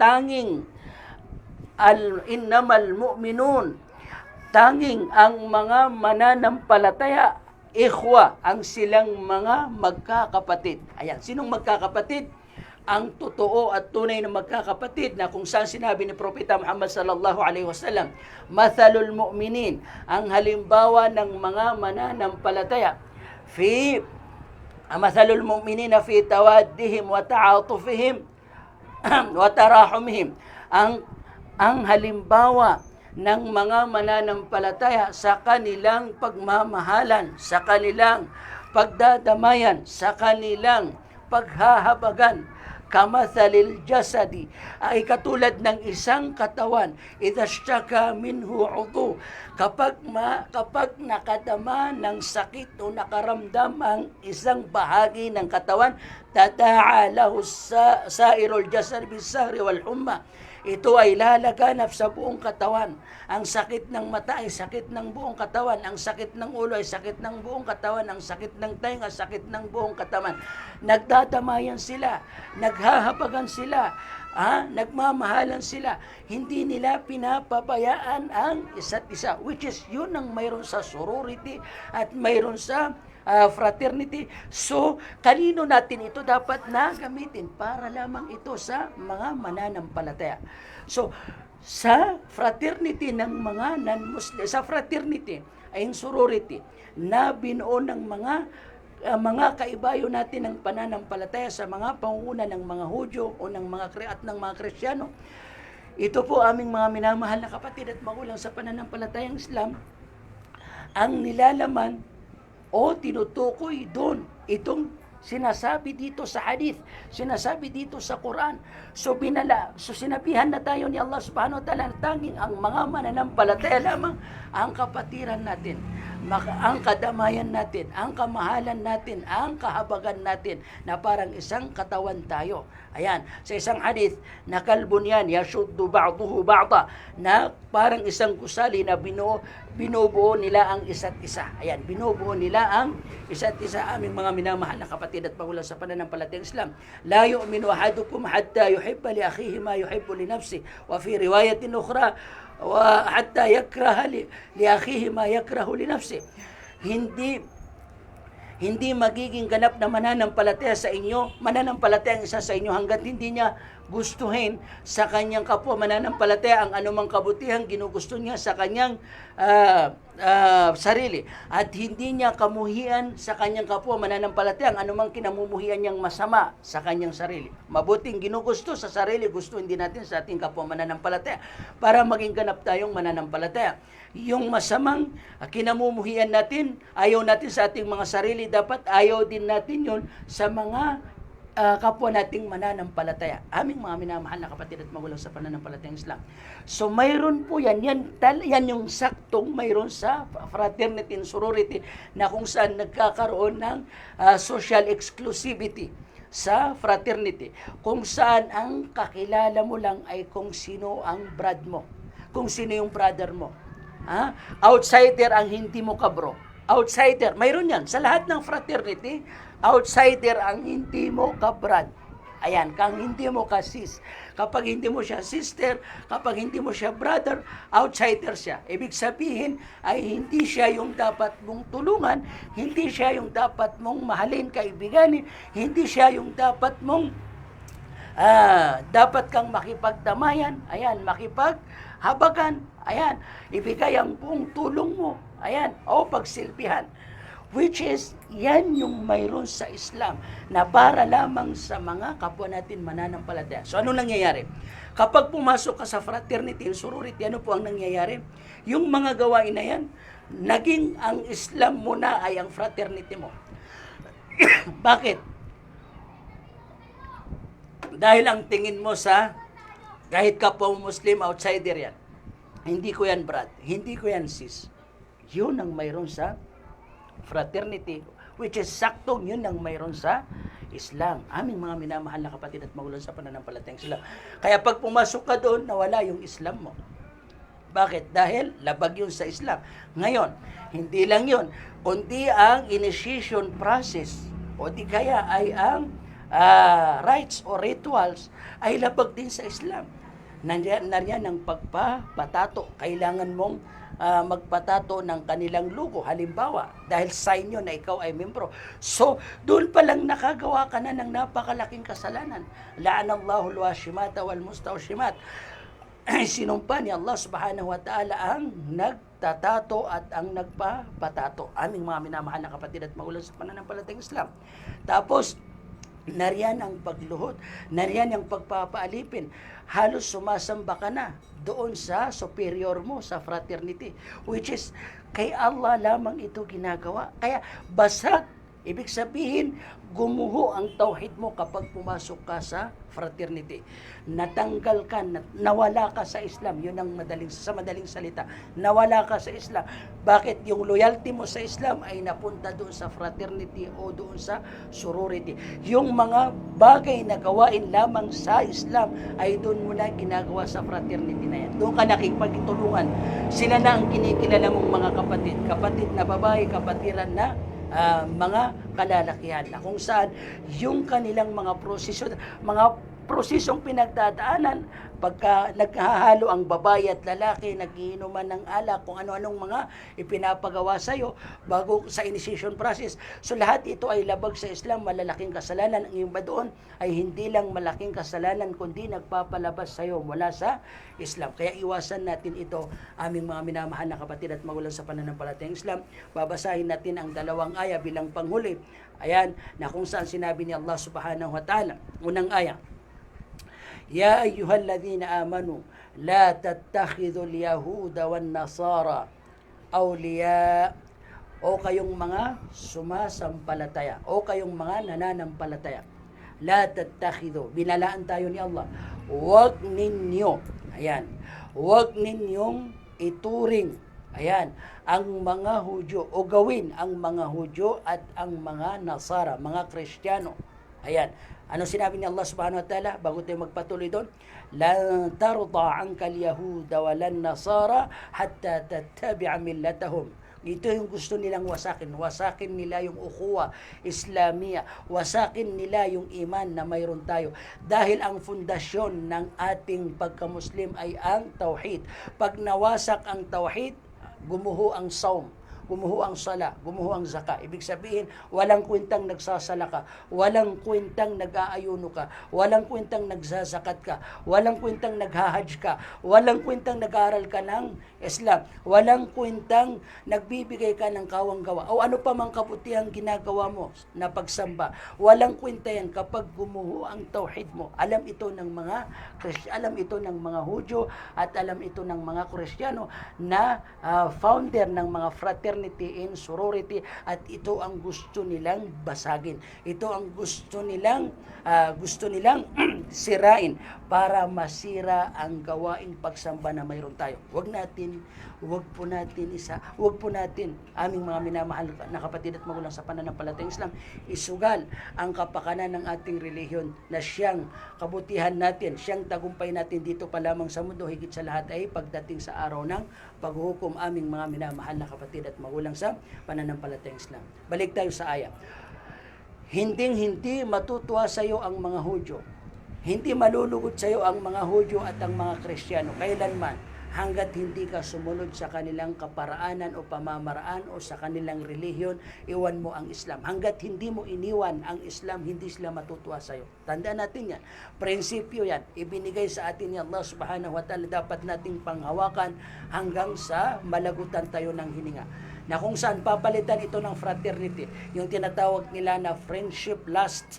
Speaker 2: mu'minun. Tanging ang mga mananampalataya, ikhwa, ang silang mga magkakapatid. Ayan, sinong magkakapatid? Ang totoo at tunay na magkakapatid na kung saan sinabi ni Propeta Muhammad sallallahu alaihi wasallam, mathalul mu'minin, ang halimbawa ng mga mananampalataya, mathalul mu'minina fi tawaddihim wa ta'atufihim wa tarahumihim, ang halimbawa ng mga mananampalataya sa kanilang pagmamahalan, sa kanilang pagdadamayan, sa kanilang paghahabagan, kamathalil jasadi, ay katulad ng isang katawan, idhashtaka minhu udhu, kapag nakadama ng sakit o nakaramdam ang isang bahagi ng katawan, tada'a lahu sairul jasad bisahri wal humma, ito ay lalaganap sa buong katawan. Ang sakit ng mata ay sakit ng buong katawan. Ang sakit ng ulo ay sakit ng buong katawan. Ang sakit ng tenga, sakit ng buong katawan. Nagdadamayan sila. Naghahabagan sila. Nagmamahalan sila. Hindi nila pinapabayaan ang isa't isa. Which is, yun ang mayroon sa sorority at mayroon sa fraternity. So, kanino natin ito dapat na gamitin? Para lamang ito sa mga mananampalataya. So, sa fraternity ng mga non-Muslim, sa fraternity ay yung sorority na binuo ng mga kaibayo natin ng pananampalataya sa mga pangunguna ng mga Hudyo o ng ng mga Kristiyano. Ito po aming mga minamahal na kapatid at magulang sa pananampalatayang Islam, ang nilalaman o tinutukoy doon itong sinasabi dito sa hadith, sinasabi dito sa Quran. So sinabihan na tayo ni Allah subhanahu wa ta'ala, tanging ang mga mananampalataya lamang ang kapatiran natin. ang kadamayan natin, ang kamahalan natin, ang kahabagan natin na parang isang katawan tayo. Ayan, sa isang hadith na kalbunyan, yashuddu ba'duhu ba'da, na parang isang gusali na binubuo nila ang isa't isa. Ayan, binubuo nila ang isa't isa. Aming mga minamahal na kapatid at magulang sa pananampalatayang Islam. La yu'minu ahadukum hatta yuhibba li akhihi ma yuhibbu li nafsi. Wa fi riwayatin ukhra, wa hatta yakraha li akhihi ma yakrahu li nafsi. Hindi magiging ganap na mananampalataya sa inyo, mananampalataya ang isa sa inyo hanggat hindi niya gustuhin sa kanyang kapwa mananampalataya ang anumang kabutihan ginugusto niya sa kanyang sarili, at hindi niya kamuhian sa kanyang kapwa mananampalataya ang anumang kinamumuhian niyang masama sa kanyang sarili. Mabuting ginugusto sa sarili, gusto hindi natin sa ating kapwa mananampalataya para maging ganap tayong mananampalataya. Yung masamang kinamumuhian natin, ayaw natin sa ating mga sarili, dapat ayaw din natin yun sa mga kapwa nating mananampalataya. Aming mga minamahal na kapatid at magulang sa pananampalatayang Islam. So mayroon po yan yung saktong mayroon sa fraternity and sorority na kung saan nagkakaroon ng social exclusivity sa fraternity. Kung saan ang kakilala mo lang ay kung sino ang brad mo, kung sino yung brother mo. Outsider ang hindi mo kabro. Outsider, mayroon yan. Sa lahat ng fraternity, outsider ang hindi mo kabrad. Ayan, kang hindi mo kasis. Kapag hindi mo siya sister, kapag hindi mo siya brother, outsider siya. Ibig sabihin ay hindi siya yung dapat mong tulungan, hindi siya yung dapat mong mahalin, kaibiganin, hindi siya yung dapat mong dapat kang makipagdamayan, ayan, makipaghabagan, ayan, ibigay ang buong tulong mo, ayan, o pagsilbihan. Which is, yan yung mayroon sa Islam na para lamang sa mga kapwa natin mananampalataya. So, ano nangyayari? Kapag pumasok ka sa fraternity and sorority, ano po ang nangyayari? Yung mga gawain na yan, naging ang Islam mo na ay ang fraternity mo. Bakit? Dahil ang tingin mo sa, kahit kapwa Muslim, outsider yan. Hindi ko yan brad, hindi ko yan sis. Yun ang mayroon sa fraternity, which is saktong yun ang mayroon sa Islam. Aming mga minamahal na kapatid at magulang sa pananampalatayang Islam. Kaya pag pumasok ka doon, nawala yung Islam mo. Bakit? Dahil labag yun sa Islam. Ngayon, hindi lang yun, kundi ang initiation process o di kaya ay ang rites o rituals ay labag din sa Islam. Nariyan ang pagpapatato. Kailangan mong magpatato ng kanilang logo. Halimbawa, dahil sign nyo na ikaw ay membro. So, doon pa lang nakagawa ka na ng napakalaking kasalanan. La'anallahu al-washimata wal-mustawshimat. Sinumpa ni Allah subhanahu wa ta'ala ang nagtatato at ang nagpapatato. Aming mga minamahal na kapatid at magulang sa pananampalatayang Islam. Tapos, nariyan ang pagluhod, nariyan ang pagpapaalipin. Halos sumasamba ka na doon sa superior mo sa fraternity, which is kay Allah lamang ito ginagawa. Kaya basag, ibig sabihin, gumuho ang tauhid mo kapag pumasok ka sa fraternity. Natanggal ka, nawala ka sa Islam. Yun ang sa madaling salita. Nawala ka sa Islam. Bakit? Yung loyalty mo sa Islam ay napunta doon sa fraternity o doon sa sorority. Yung mga bagay na gawain lamang sa Islam ay doon mo na ginagawa sa fraternity na yan. Doon ka nakikipagtulungan. Sila na ang kinikilala mong mga kapatid. Kapatid na babae, kapatiran na mga kalalakihan na kung saan yung kanilang mga prosesong pinagdadaanan pagka naghahalo ang babae at lalaki, nagiinuman ng alak, kung ano-anong mga ipinapagawa sa iyo bago sa initiation process. So lahat ito ay labag sa Islam, malalaking kasalanan. Ang iba doon ay hindi lang malaking kasalanan kundi nagpapalabas sa iyo mula sa Islam. Kaya iwasan natin ito, aming mga minamahal na kapatid at magulang sa pananampalatayang Islam. Babasahin natin ang dalawang aya bilang panghuli. Ayan, na kung saan sinabi ni Allah subhanahu wa ta'ala. Unang aya, Ya ayyuhalladhina amanu la tattakhidhul yahuda wan nasara awliya. O kayong mga sumasampalataya, o kayong mga nananampalataya, la tattakhidhu, binalaan tayo ni Allah, huwag ninyong ituring Ayan, ang mga Hudyo o gawin ang mga Hudyo at ang mga Nasara, mga Kristiyano. Ayan, ano sinabi ni Allah subhanahu wa ta'ala bago tayo magpatuloy doon? Lan tarda anka al-yahuda wa lan nasara hatta tattabi'a millatahum. Ito yung gusto nilang wasakin. Wasakin nila yung ukhuwa Islamia. Wasakin nila yung iman na mayroon tayo. Dahil ang fundasyon ng ating pagka-Muslim ay ang tauhid. Pag nawasak ang tauhid, gumuho ang saum, gumuho ang sala, gumuho ang zaka. Ibig sabihin, walang kwentang nagsasala ka, walang kwentang nag-aayuno ka, walang kwentang nagzazakat ka, walang kwentang naghahajj ka, walang kwentang nag-aaral ka ng Islam, walang kwentang nagbibigay ka ng kawang-gawa o ano pa mang kabutihang ginagawa mo na pagsamba. Walang kwenta yan kapag gumuho ang tauhid mo. Alam ito ng mga alam ito ng mga Hudyo at alam ito ng mga Kristiyano na founder ng mga fraternity and sorority, at ito ang gusto nilang basagin. Ito ang gusto nilang sirain para masira ang gawaing pagsamba na mayroon tayo. Wag po natin aming mga minamahal na kapatid at magulang sa pananampalatayang Islam, isugal ang kapakanan ng ating relihiyon na siyang kabutihan natin, siyang tagumpay natin dito pa lamang sa mundo, higit sa lahat ay pagdating sa araw ng paghuhukom, aming mga minamahal na kapatid at magulang sa pananampalatayang Islam. Balik tayo sa ayat. Hinding-hindi matutuwa sa iyo ang mga Hudyo. Hindi malulugod sa iyo ang mga Hudyo at ang mga Kristiyano kailanman, hanggat hindi ka sumunod sa kanilang kaparaanan o pamamaraan o sa kanilang relihiyon. Iwan mo ang Islam. Hanggat hindi mo iniwan ang Islam, hindi sila matutuwa sa iyo. Tandaan natin yan. Prinsipyo yan. Ibinigay sa atin ni Allah subhanahu wa ta'ala. Dapat nating panghawakan hanggang sa malagutan tayo ng hininga. Na kung saan papalitan ito ng fraternity, yung tinatawag nila na friendship last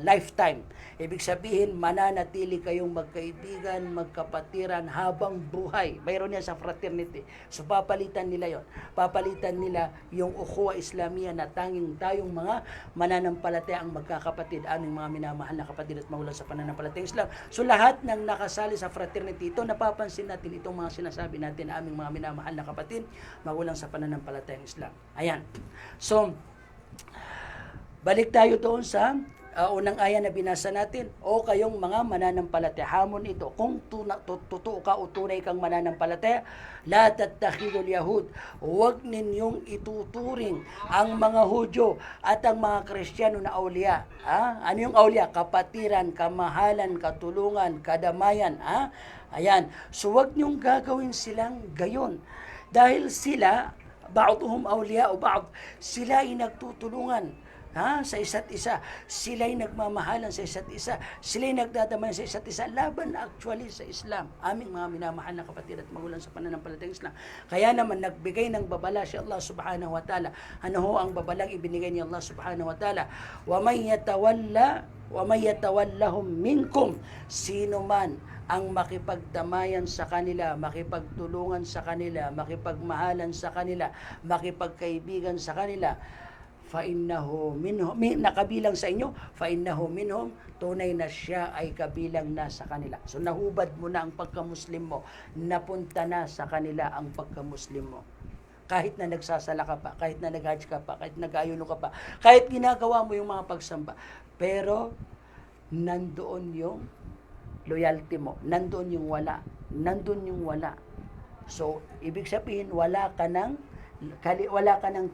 Speaker 2: lifetime. Ibig sabihin, mananatili kayong magkaibigan, magkapatiran habang buhay. Mayroon yan sa fraternity. So papalitan nila yon. Papalitan nila yung ukhuwa Islamia na tanging tayong mga mananampalataya ang magkakapatid, aming mga minamahal na kapatid at magulang sa pananampalatayang Islam. So lahat ng nakasali sa fraternity, ito napapansin natin, itong mga sinasabi natin, aming mga minamahal na kapatid, magulang sa pananampalatayang Islam. Ayan. So, balik tayo doon sa unang aya na binasa natin. O kayong mga mananampalataya, hamon ito. Kung totoo ka o tunay kang mananampalataya, la tattakhidul yahud, huwag ninyong ituturing ang mga Hudyo at ang mga Kristiyano na awliya. Ano yung awliya? Kapatiran, kamahalan, katulungan, kadamayan. Ayan. So huwag niyong gagawin silang gayon. Dahil sila, ba'duhum awliya o ba'd, sila ay nagtutulungan sa isa't isa. Sila'y nagmamahalan sa isa't isa. Sila'y nagdadamayan sa isa't isa. Laban actually sa Islam. Aming mga minamahal na kapatid at magulang sa pananampalatayang Islam. Kaya naman nagbigay ng babala si Allah subhanahu wa ta'ala. Ano ho ang babalang ibinigay ni Allah subhanahu wa ta'ala? Wa may yatawallahum minkum, sino man ang makipagdamayan sa kanila, makipagtulungan sa kanila, makipagmahalan sa kanila, makipagkaibigan sa kanila, فَإِنَّهُ مِنْهُمْ, nakabilang sa inyo, فَإِنَّهُ مِنْهُمْ, tunay na siya ay kabilang na sa kanila. So nahubad mo na ang pagka-Muslim mo, napunta na sa kanila ang pagka-Muslim mo. Kahit na nagsasala ka pa, kahit na nag-hajj ka pa, kahit nag-ayuno ka pa, kahit ginagawa mo yung mga pagsamba, pero nandoon yung loyalty mo, nandoon yung wala, nandoon yung wala. So ibig sabihin, wala ka ng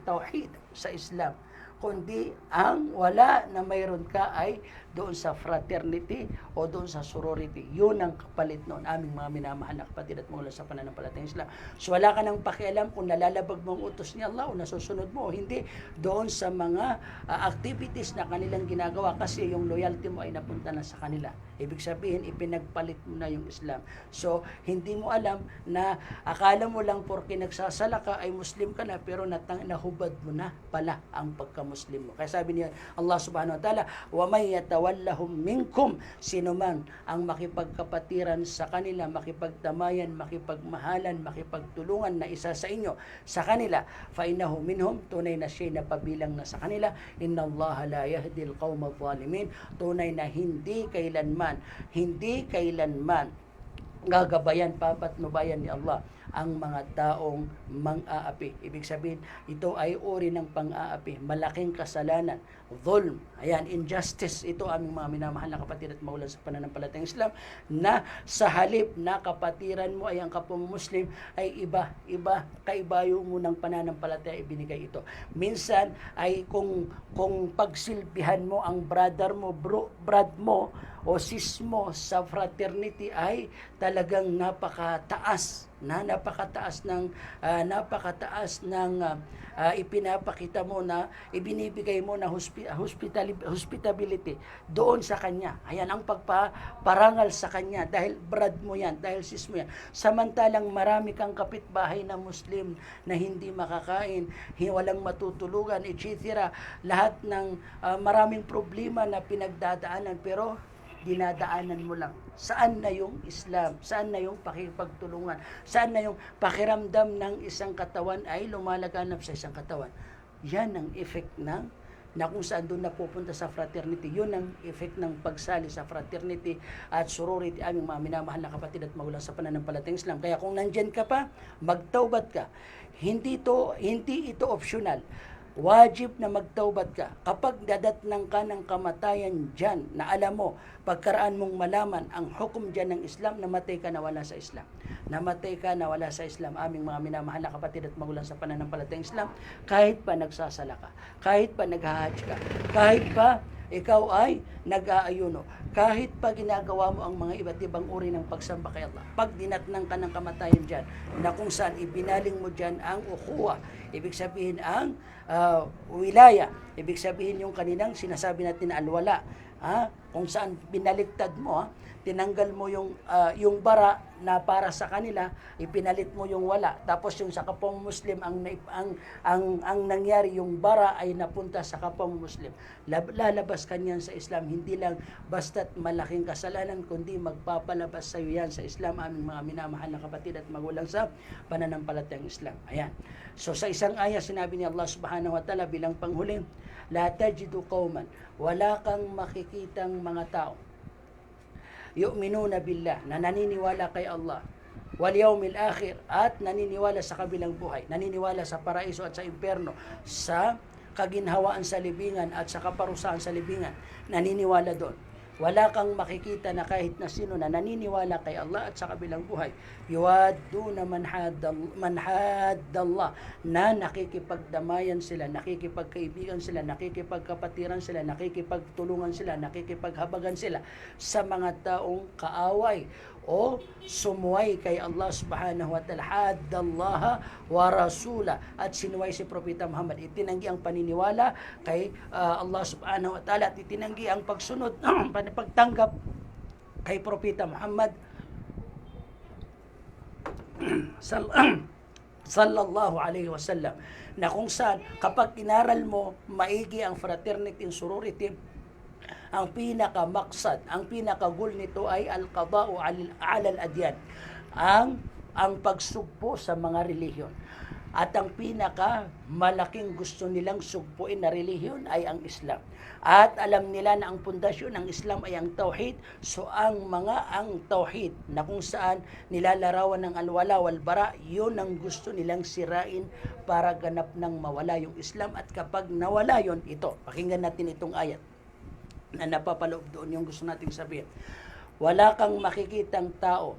Speaker 2: tauhid sa Islam, kundi ang wala na mayroon ka ay doon sa fraternity o doon sa sorority. Yun ang kapalit noon, aming mga minamahal na kapatid at magulang sa pananampalatayang Islam. So wala ka nang pakialam kung nalalabag mo ang utos ni Allah o nasusunod mo o hindi doon sa mga activities na kanilang ginagawa, kasi yung loyalty mo ay napunta na sa kanila. Ibig sabihin, ipinagpalit mo na yung Islam. So hindi mo alam na akala mo lang porke nagsasala ka ay Muslim ka na, pero nahubad mo na pala ang pagka-Muslim mo. Kaya sabi niya Allah subhanahu wa ta'ala, wa may yatawallahum minkum, sino man ang makipagkapatiran sa kanila, makipagdamayan, makipagmahalan, makipagtulungan na isa sa inyo sa kanila, fa innahu minhum, tunay na siya na pabilang na sa kanila. Innallaha la yahdil qawma adh-dhalimin, tunay na hindi kailanman gagabayan, papatnubayan ni Allah ang mga taong mang-aapi. Ibig sabihin, ito ay uri ng pang-aapi, malaking kasalanan, dhulm, ayan, injustice. Ito aming mga minamahal na kapatid at maulan sa pananampalatayang Islam, na sa halip na kapatiran mo ay ang kapwa Muslim, ay kaibayo mo ng pananampalataya ibinigay ito. Minsan ay kung pagsilbihan mo ang brother mo, brad mo o sis mo sa fraternity ay talagang napakataas ng ipinapakita mo, na ibinibigay mo na hospitality doon sa kanya. Ayan ang pagpaparangal sa kanya dahil brad mo yan, dahil sis mo yan. Samantalang marami kang kapitbahay na Muslim na hindi makakain, walang matutulugan, etc. Lahat ng maraming problema na pinagdadaanan, pero dinadaanan mo lang. Saan na yung Islam? Saan na yung pakipagtulungan? Saan na yung pakiramdam ng isang katawan ay lumalaganap sa isang katawan? Yan ang effect na kung saan doon napupunta sa fraternity. Yun ang effect ng pagsali sa fraternity at sorority, aming mga minamahal na kapatid at magulang sa pananampalatayang Islam. Kaya kung nandyan ka pa, magtaubat ka. Hindi ito optional. Wajib na magtaubat ka. Kapag dadatnang ka ng kamatayan dyan, na alam mo, pagkaraan mong malaman ang hukom dyan ng Islam, namatay ka na wala sa Islam. Namatay ka na wala sa Islam, aming mga minamahal na kapatid at magulang sa pananampalatayang Islam, kahit pa nagsasala ka, kahit pa naghahajj ka, kahit pa ikaw ay nag-aayuno, kahit pa ginagawa mo ang mga iba't ibang uri ng pagsamba kay Allah, pag dinatnang ka ng kamatayan dyan, na kung saan ibinaling mo dyan ang ukhuwa, ibig sabihin ang wilaya, ibig sabihin yung kaninang sinasabi natin na alwala, kung saan binaliktad mo, tinanggal mo yung bara na para sa kanila, ipinalit mo yung wala. Tapos yung sa kapwang Muslim, ang nangyari, yung bara ay napunta sa kapwang Muslim. Lalabas ka niyan sa Islam, hindi lang basta't malaking kasalanan, kundi magpapalabas sa iyo yan sa Islam, aming mga minamahal na kapatid at magulang sa pananampalatayang Islam. Ayan. So sa isang aya, sinabi ni Allah subhanahu wa ta'ala bilang panghuli, la tajidu qauman, wala kang makikitang mga tao, yu'minuna billah, na naniniwala kay Allah, wal yawmil akhir, at naniniwala sa kabilang buhay, naniniwala sa paraiso at sa impyerno, sa kaginhawaan sa libingan at sa kaparusahan sa libingan, naniniwala doon. Wala kang makikita na kahit na sino na naniniwala kay Allah at sa kabilang buhay. Yuwadduna man haddallah, na nakikipagdamayan sila, nakikipagkaibigan sila, nakikipagkapatiran sila, nakikipagtulungan sila, nakikipaghabagan sila sa mga taong kaaway o sumuway kay Allah subhanahu wa ta'ala. Haddallaha wa rasula, at sinuway si Propeta Muhammad. Itinanggi ang paniniwala kay Allah subhanahu wa ta'ala, at itinanggi ang pagsunod, pagtanggap kay Propeta Muhammad sallallahu alaihi wasallam, na kung saan kapag inaral mo maigi ang fraternity and sorority, ang pinaka-maksad, ang pinaka-goal nito ay al-qada'u 'ala al-adyan, ang pagsugpo sa mga relihiyon. At ang pinaka-malaking gusto nilang sugpuin na relihiyon ay ang Islam. At alam nila na ang pundasyon ng Islam ay ang tauhid. So ang tauhid na kung saan nilalarawan ng alwala wal bara, yun ang gusto nilang sirain para ganap ng mawala yung Islam. At kapag nawala yun, ito, pakinggan natin itong ayat na napapaloob doon yung gusto nating sabihin. Wala kang makikitang tao,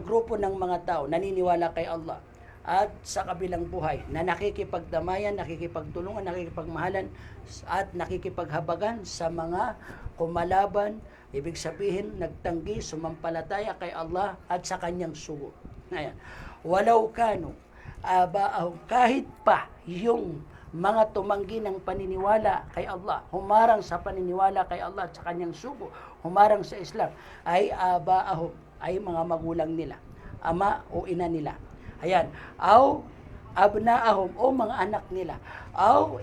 Speaker 2: grupo ng mga tao naniniwala kay Allah at sa kabilang buhay, na nakikipagdamayan, nakikipagtulungan, nakikipagmahalan at nakikipaghabagan sa mga kumalaban, ibig sabihin nagtanggi, sumampalataya kay Allah at sa kanyang sugo. Ayan. Walau kanu abaahum, kahit pa yung mga tumanggi ng paniniwala kay Allah, humarang sa paniniwala kay Allah at sa kanyang sugo, humarang sa Islam, ay abaahum, ay mga magulang nila, ama o ina nila. Ayan, aw abnaahum, o mga anak nila, aw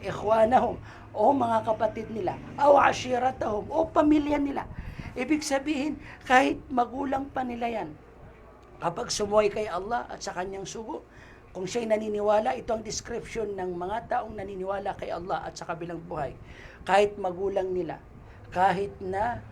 Speaker 2: ikhwanahum, o mga kapatid nila, aw ashiratahum, o pamilya nila. Ibig sabihin, kahit magulang pa nila yan, kapag sumuway kay Allah at sa kanyang sugo, kung siya'y naniniwala, ito ang description ng mga taong naniniwala kay Allah at sa kabilang buhay. Kahit magulang nila, kahit na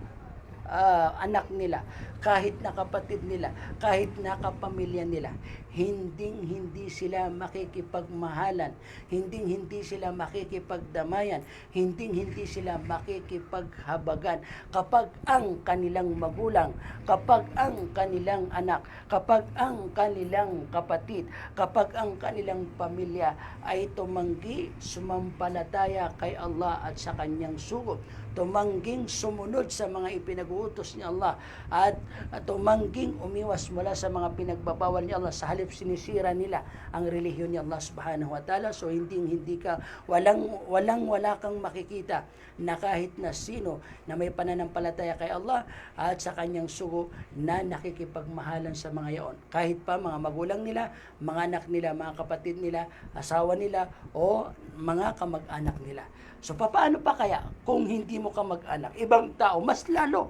Speaker 2: anak nila, kahit na kapatid nila, kahit na kapamilya nila, hindi sila makikipagmahalan, hindi sila makikipagdamayan, hindi sila makikipaghabagan kapag ang kanilang magulang, kapag ang kanilang anak, kapag ang kanilang kapatid, kapag ang kanilang pamilya ay tumanggi sumampalataya kay Allah at sa kanyang sugo, tumangging sumunod sa mga ipinag-uutos ni Allah at tumangging umiwas mula sa mga pinagbabawal ni Allah, sa halip sinisira nila ang relihiyon ni Allah subhanahu wa ta'ala. So hindi ka wala kang makikita na kahit na sino na may pananampalataya kay Allah at sa kanyang sugo na nakikipagmahalan sa mga yaon, kahit pa mga magulang nila, mga anak nila, mga kapatid nila, asawa nila o mga kamag-anak nila. So paano pa kaya kung hindi mo kamag-anak, ibang tao, mas lalo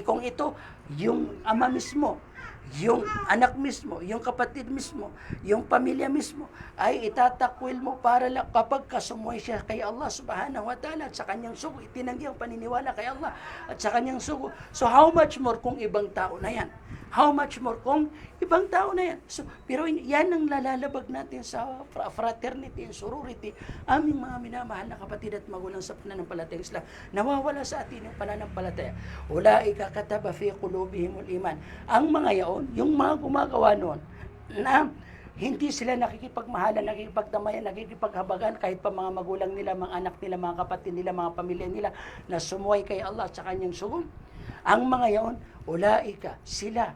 Speaker 2: kung ito yung ama mismo, yung anak mismo, yung kapatid mismo, yung pamilya mismo ay itatakwil mo para lang kapag kasumuhay siya kay Allah subhanahu wa ta'ala at sa kanyang sugo, itinanggi ang paniniwala kay Allah at sa kanyang sugo. So how much more kung ibang tao na yan? How much more kung ibang tao na yan? So, pero yan ang lalalabag natin sa fraternity and sorority. Aming mga minamahal na kapatid at magulang sa pananampalatayang Islam, nawawala sa atin yung pananampalataya. Ulaika kataba fi qulubihimul iman. Ang mga yaon, yung mga gumagawa noon, na hindi sila nakikipagmahalan, nakikipagdamayan, nakikipaghabagan kahit pa mga magulang nila, mga anak nila, mga kapatid nila, mga pamilya nila na sumuway kay Allah at sa kanyang sugong. Ang mga yaon, ulaika, sila,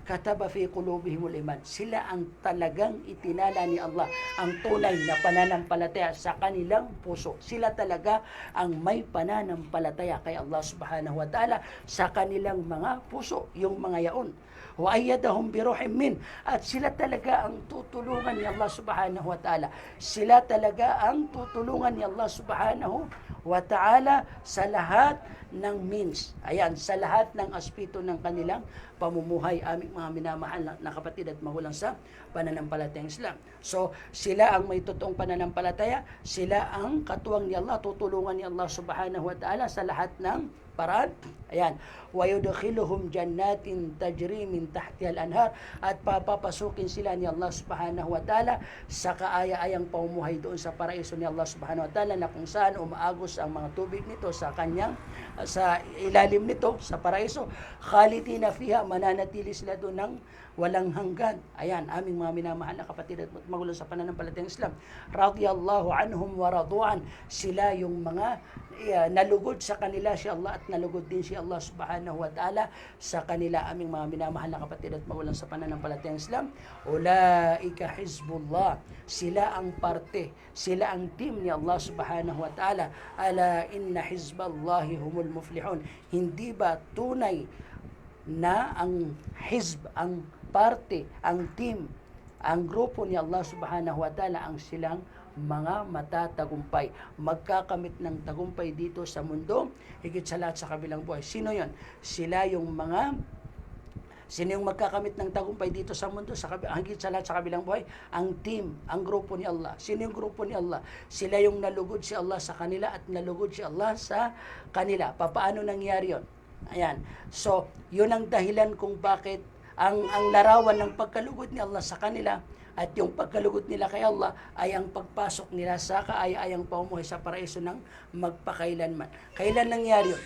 Speaker 2: kataba fi qulubihimul iman. Sila ang talagang itinala ni Allah, ang tunay na pananampalataya sa kanilang puso. Sila talaga ang may pananampalataya kay Allah subhanahu wa ta'ala sa kanilang mga puso, yung mga yaon. Wa ayyadahum bi ruhin min, at sila talaga ang tutulungan ni Allah subhanahu wa ta'ala. Sila talaga ang tutulungan ni Allah subhanahu wa ta'ala sa lahat ng means. Ayan, sa lahat ng aspeto ng kanilang pamumuhay, aming mga minamahal na kapatid at magulang sa pananampalatayang Islam. So, sila ang may totoong pananampalataya, sila ang katuwang ni Allah, tutulungan ni Allah subhanahu wa ta'ala sa lahat ng paraan. Ayan, wa yudkhiluhum jannatin tajri min tahtiha al-anhar, at papapasukin sila ni Allah subhanahu wa ta'ala sa kaaya-ayang pamumuhay doon sa paraiso ni Allah subhanahu wa ta'ala, na kung saan umaagos ang mga tubig nito sa kanyang sa ilalim nito sa paraiso. Khalidina fiha, mananatili sila doon ng walang hanggan. Ayan, aming mga minamahal na kapatid at magulang sa pananampalatayang Islam, radiyallahu anhum wa radu'an, sila yung mga nalugod sa kanila si Allah at nalugod din si Allah subhanahu wa ta'ala sa kanila, aming mga minamahal na kapatid at magulang sa pananampalatayang Islam. Ulaika hizbullah, sila ang parte, sila ang team ni Allah subhanahu wa ta'ala. Ala inna hizballahi humul muflihun. Hindi ba tunay na ang hizb, ang parte, ang team, ang grupo ni Allah subhanahu wa ta'ala ang silang mga matatagumpay, magkakamit ng tagumpay dito sa mundo, higit sa lahat sa kabilang buhay. Sino yon? Sino yung magkakamit ng tagumpay dito sa mundo, higit sa lahat sa kabilang buhay? Ang team, ang grupo ni Allah. Sino yung grupo ni Allah? Sila yung nalugod si Allah sa kanila at nalugod si Allah sa kanila. Paano nangyari yon? Ayan. So, yun ang dahilan kung bakit ang larawan ng pagkalugod ni Allah sa kanila at yung pagkalugod nila kay Allah ay ang pagpasok nila sa kaaya-ayang pamumuhay sa paraiso ng magpakailanman. Kailan nangyari yun?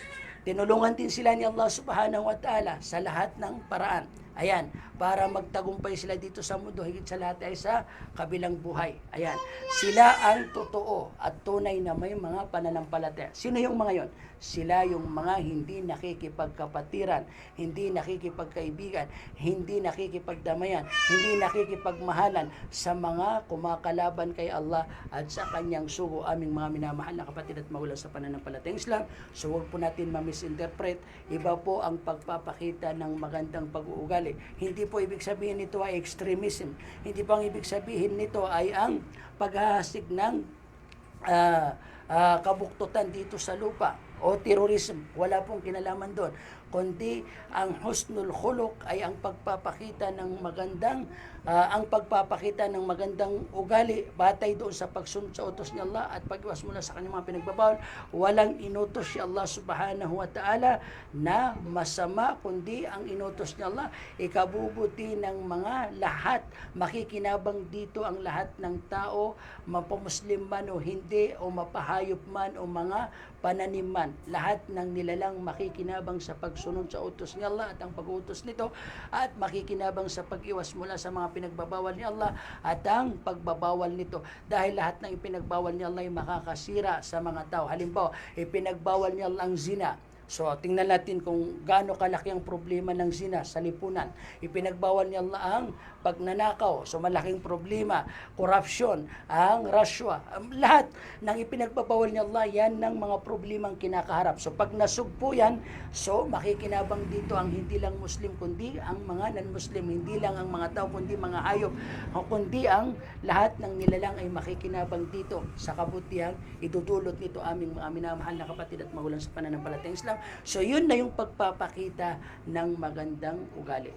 Speaker 2: Tinulungan din sila ni Allah subhanahu wa ta'ala sa lahat ng paraan. Ayan, para magtagumpay sila dito sa mundo, higit sa lahat ay sa kabilang buhay. Ayan, sila ang totoo at tunay na may mga pananampalataya. Sino yung mga yon? Sila yung mga hindi nakikipagkapatiran, hindi nakikipagkaibigan, hindi nakikipagdamayan, hindi nakikipagmahalan sa mga kumakalaban kay Allah at sa kanyang sugo, aming mga minamahal na kapatid at magulang sa pananampalatayang Islam. So huwag po natin ma-misinterpret. Iba po ang pagpapakita ng magandang pag-uugali. Hindi po ibig sabihin nito ay extremism. Hindi po ang ibig sabihin nito ay ang paghahasik ng kabuktutan dito sa lupa. o terrorism. Wala pong kinalaman doon. Kundi ang husnul khuluq ay ang pagpapakita ng magandang ugali batay doon sa pagsunod sa utos ni Allah at pag-iwas mula sa kanyang mga pinagbabawal. Walang inutos si Allah subhanahu wa ta'ala na masama, kundi ang inutos ni Allah ikabubuti ng mga lahat. Makikinabang dito ang lahat ng tao, mapamuslim man o hindi, o mapahayop man o mga pananim man. Lahat ng nilalang makikinabang sa pagsunod sa utos ni Allah at ang pag-utos nito, at makikinabang sa pag-iwas mula sa mga pinagbabawal ni Allah at ang pagbabawal nito. Dahil lahat ng ipinagbawal ni Allah ay makakasira sa mga tao. Halimbawa, ipinagbawal ni Allah ang zina. So, tingnan natin kung gaano kalaki ang problema ng zina sa lipunan. Ipinagbawal ni Allah ang pagnanakaw. So, malaking problema. Korupsyon, ang raswa. Lahat ng ipinagbabawal ni Allah, yan ng mga problemang kinakaharap. So, pag nasugpo yan, so, makikinabang dito ang hindi lang Muslim, kundi ang mga non-Muslim. Hindi lang ang mga tao, kundi mga hayop. Kundi ang lahat ng nilalang ay makikinabang dito sa kabutihang idudulot nito aming mga minamahal na kapatid at magulang sa pananampalatayang Islam. So, yun na yung pagpapakita ng magandang ugali.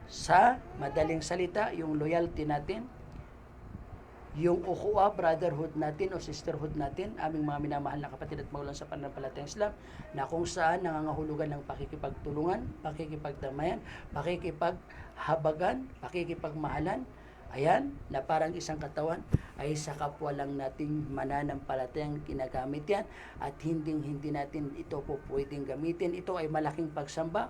Speaker 2: Sa madaling salita, yung loyalty natin, yung ukhuwa, brotherhood natin o sisterhood natin, aming mga minamahal na kapatid at magulang sa pananampalatayang Islam, na kung saan nangangahulugan ng pakikipagtulungan, pakikipagdamayan, pakikipaghabagan, pakikipagmahalan, ayan, na parang isang katawan, ay sa kapwa lang nating mananampalatayang ginagamit yan, at hindi natin ito po pwedeng gamitin. Ito ay malaking pagsamba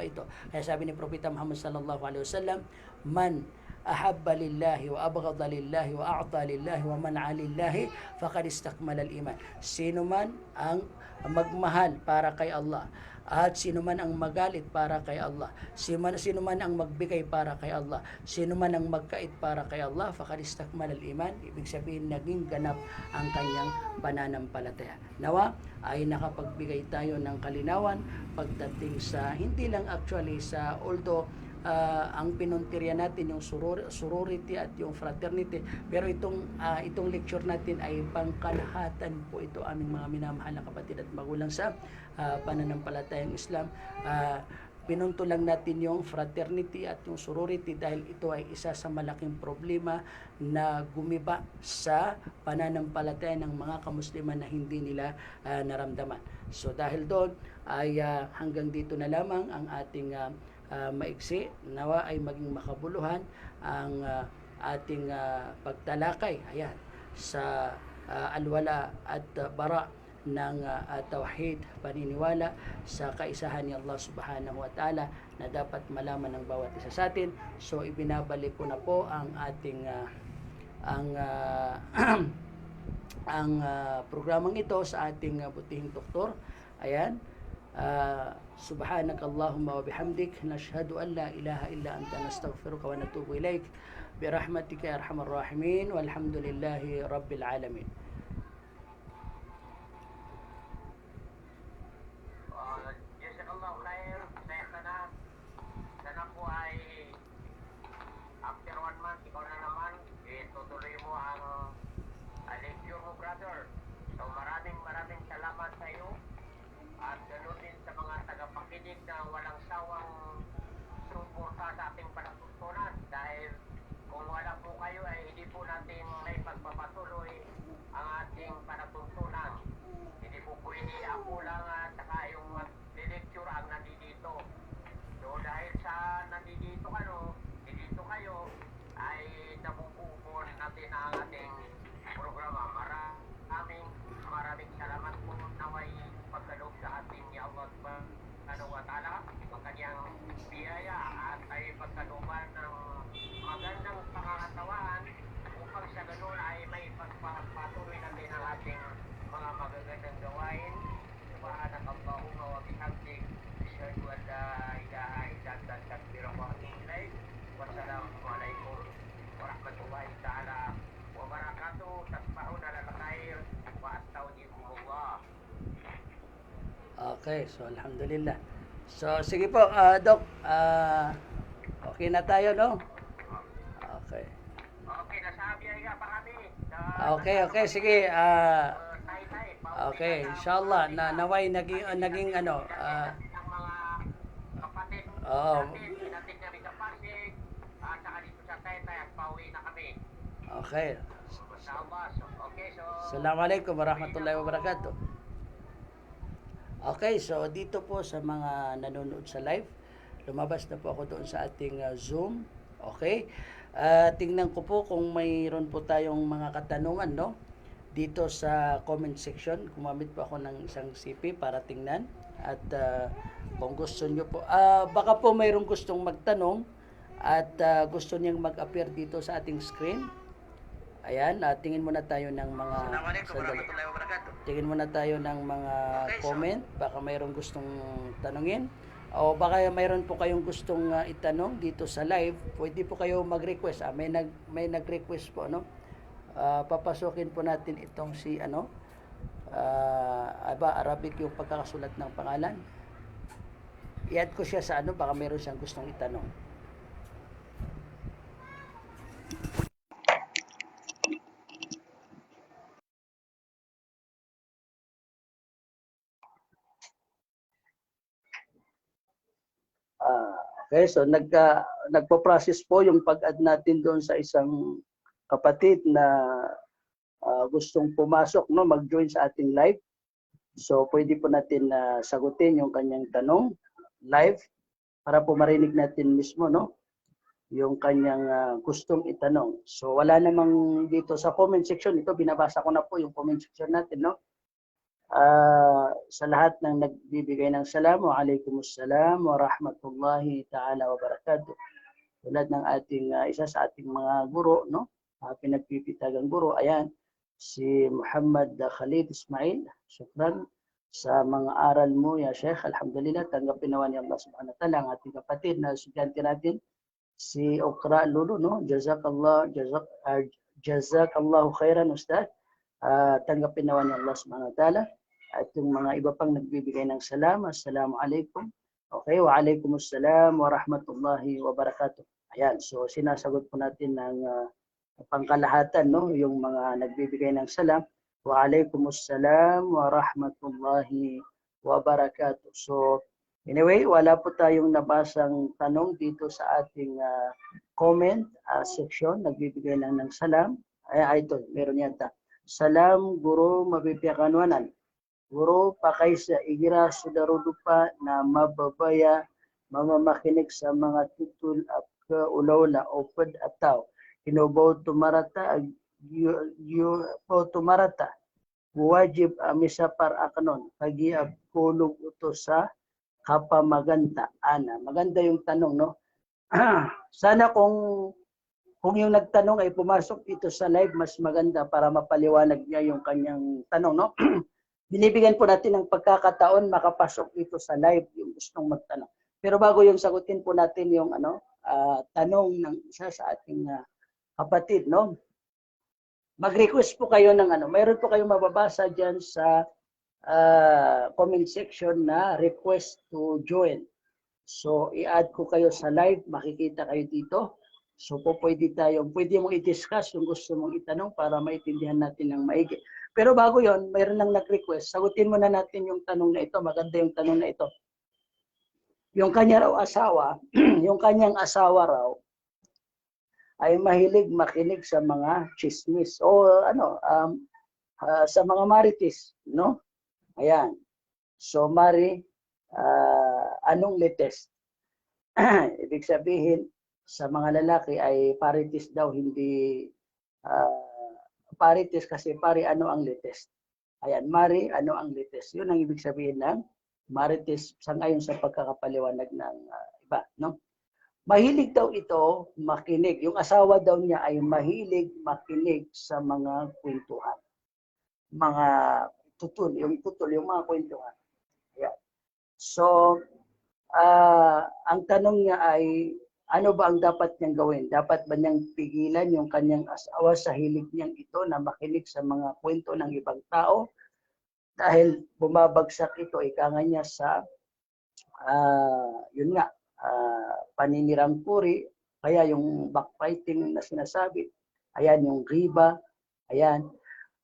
Speaker 2: ito. Kaya sabi ni Propeta Muhammad sallallahu alaihi wasallam, man ahabba lillahi wa abghadha lillahi wa a'ta lillahi wa man'a lillahi faqad istakmala al-iman. Sino man ang magmahal para kay Allah, at sino man ang magalit para kay Allah, sino man ang magbigay para kay Allah, sino man ang magkait para kay Allah, faqad istakmala al-iman. Ibig sabihin, naging ganap ang kanyang pananampalataya. Nawa ay nakapagbigay tayo ng kalinawan pagdating sa, hindi lang actually sa, although ang pinuntirya natin yung sorority at yung fraternity, pero itong lecture natin ay pangkalahatan po ito, aming mga minamahal na kapatid at magulang sa pananampalatayang Islam. Pinunto lang natin yung fraternity at yung sorority dahil ito ay isa sa malaking problema na gumiba sa pananampalataya ng mga kamusliman na hindi nila naramdaman. So dahil doon ay hanggang dito na lamang ang ating maiksi. Nawa ay maging makabuluhan ang ating pagtalakay, ayan, sa alwala at bara ng tauhid, paniniwala sa kaisahan ni Allah subhanahu wa ta'ala na dapat malaman ng bawat isa sa atin. So ibinabalik ko na po ang ating programang ito sa ating butihing doktor. Ayan, subhanakallahumma wa bihamdik, nashhadu an la ilaha illa anta, nastaghfiruka wa natubu ilaik, birahmatika ya arhamar rahimin, walhamdulillahi rabbil alamin.
Speaker 1: Jazakallahu khair. Sana po ay after 1 month, ikaw na naman, tutuloy mo ang lecture mo, brother. So maraming salamat sa iyo. At ganoon din sa mga tagapakinig na walang sawang suporta sa ating panagtutunan. Dahil kung wala po kayo ay hindi po natin may pagpapatuloy ang ating panagtutunan. Hindi po pwede ako lang at saka yung lecture ang nandito. So dahil sa nandito kayo ay nabubuo natin ang ating programa. Maraming salamat po, naway pagkaloob sa ating ni Allah subhanahu wa ta'ala ang kanyang biyaya at ay pagkalooban ng magandang pangangatawan upang sa ganoon ay may pagpapatuloy natin ang ating mga magagandang gawain. Subhanakallahumma wa bihamdik, asyhadu an la ilaha illa anta, astaghfiruka wa atubu ilaik. Wassalamu alaikum warahmatullahi ta'ala wabarakatuh. Tasbahuna lal khair wa astaudikumullah.
Speaker 2: Okay, so alhamdulillah. So sige po, Doc, okay na tayo, no? Okay.
Speaker 1: Okay, nasabi ay pa kami.
Speaker 2: Okay, sige.
Speaker 1: Tay,
Speaker 2: Okay, inshallah na naway naging ano
Speaker 1: ng mga kapatid
Speaker 2: oh,
Speaker 1: natin, pinatik kami sa Pasig, at saka dito sa Taytay at pauwi na kami.
Speaker 2: okay.
Speaker 1: Masama. Okay, so
Speaker 2: Assalamualaikum warahmatullahi wabarakatuh. Okay, so dito po sa mga nanonood sa live, lumabas na po ako doon sa ating Zoom. Okay? Tingnan ko po kung mayroon po tayong mga katanungan, no? Dito sa comment section, gumamit po ako ng isang CP para tingnan. At kung gusto nyo po, baka po mayroong gustong magtanong at gusto niyang mag-appear dito sa ating screen. Ayan, tingin muna tayo ng mga tingin muna tayo ng mga comment, baka mayroong gustong tanungin o baka mayroon po kayong gustong itanong dito sa live, pwede po kayo mag-request. May nag-request po, no? Papasokin po natin itong si Arabic yung pagkakasulat ng pangalan. I-add ko siya sa baka mayroon siyang gustong itanong. Okay, so nagpo-process po yung pag-add natin doon sa isang kapatid na gustong pumasok, no, mag-join sa ating live. So pwede po natin sagutin yung kanyang tanong live para po marinig natin mismo, no, yung kanyang gustong itanong. So wala namang dito sa comment section, ito binabasa ko na po yung comment section natin, no. Sa lahat ng nagbibigay ng salam, wa alaikumussalam wa rahmatullahi ta'ala wa barakatuh. Tulad ng ating isa sa ating mga guro, no? Pinagpipitagang guro, ayan, si Muhammad Khalid Ismail. Syukran sa mga aral mo, ya Sheikh. Alhamdulillah, tanggapin naman ni Allah subhanahu wa ta'ala ang ating kapatid na estudyante natin, si Okra Lulu, no? Jazakallahu khairan, Ustaz. Tanggapin naman ni Allah subhanahu wa ta'ala. At yung mga iba pang nagbibigay ng salam, assalamualaikum. Okay, wa alaikumussalam wa rahmatullahi wa barakatuh. Ayan, so sinasagot po natin ng pangkalahatan, no, yung mga nagbibigay ng salam. Wa alaikumussalam wa rahmatullahi wa barakatuh. So anyway, wala po tayong nabasang tanong dito sa ating comment section. Nagbibigay lang ng salam. Ito, meron yata. Salam guru mabibiyakanwanan. Guru pakay sa igira sudarudupa na mababaya mamamakinig sa mga tutul at kaulawla o pad ataw. Hinubaw tumarata tumarata. Wajib misa par akanon. Kagiab kulog uto sa kapamaganda. Maganda yung tanong, no? Sana kung yung nagtanong ay pumasok dito sa live, mas maganda para mapaliwanag niya yung kanyang tanong, no? Binibigyan po natin ng pagkakataon makapasok dito sa live yung gustong magtanong. Pero bago yung sagutin po natin yung tanong ng isa sa ating kapatid, no? Mag-request po kayo ng mayroon po kayong mababasa diyan sa comment section na request to join. So i-add ko kayo sa live, makikita kayo dito. So pwede mong i-discuss yung gusto mong itanong para maintindihan natin ng maigi. Pero bago yon, mayroon nang nag-request. Sagutin muna natin yung tanong na ito. Maganda yung tanong na ito. Yung kanya raw asawa, yung kanyang asawa raw, ay mahilig makinig sa mga chismis o sa mga marites, no? Ayan. So Mari, anong latest? Ibig sabihin, sa mga lalaki ay paritis daw, hindi paritis kasi pari ano ang latest. Ayan, Mari, ano ang latest? Yun ang ibig sabihin ng marites sangayon sa pagkakapaliwanag ng iba, no? Mahilig daw ito makinig. Yung asawa daw niya ay mahilig makinig sa mga kwentuhan. Mga tutol, yung mga kwentuhan. Ayan. So, ang tanong niya ay, ano ba ang dapat niyang gawin? Dapat ba niyang pigilan yung kanyang asawa sa hilig niyang ito na makinig sa mga kwento ng ibang tao? Dahil bumabagsak ito, ika nga niya sa, yun nga, paninirang puri, kaya yung backbiting na sinasabi, ayan yung riba, ayan.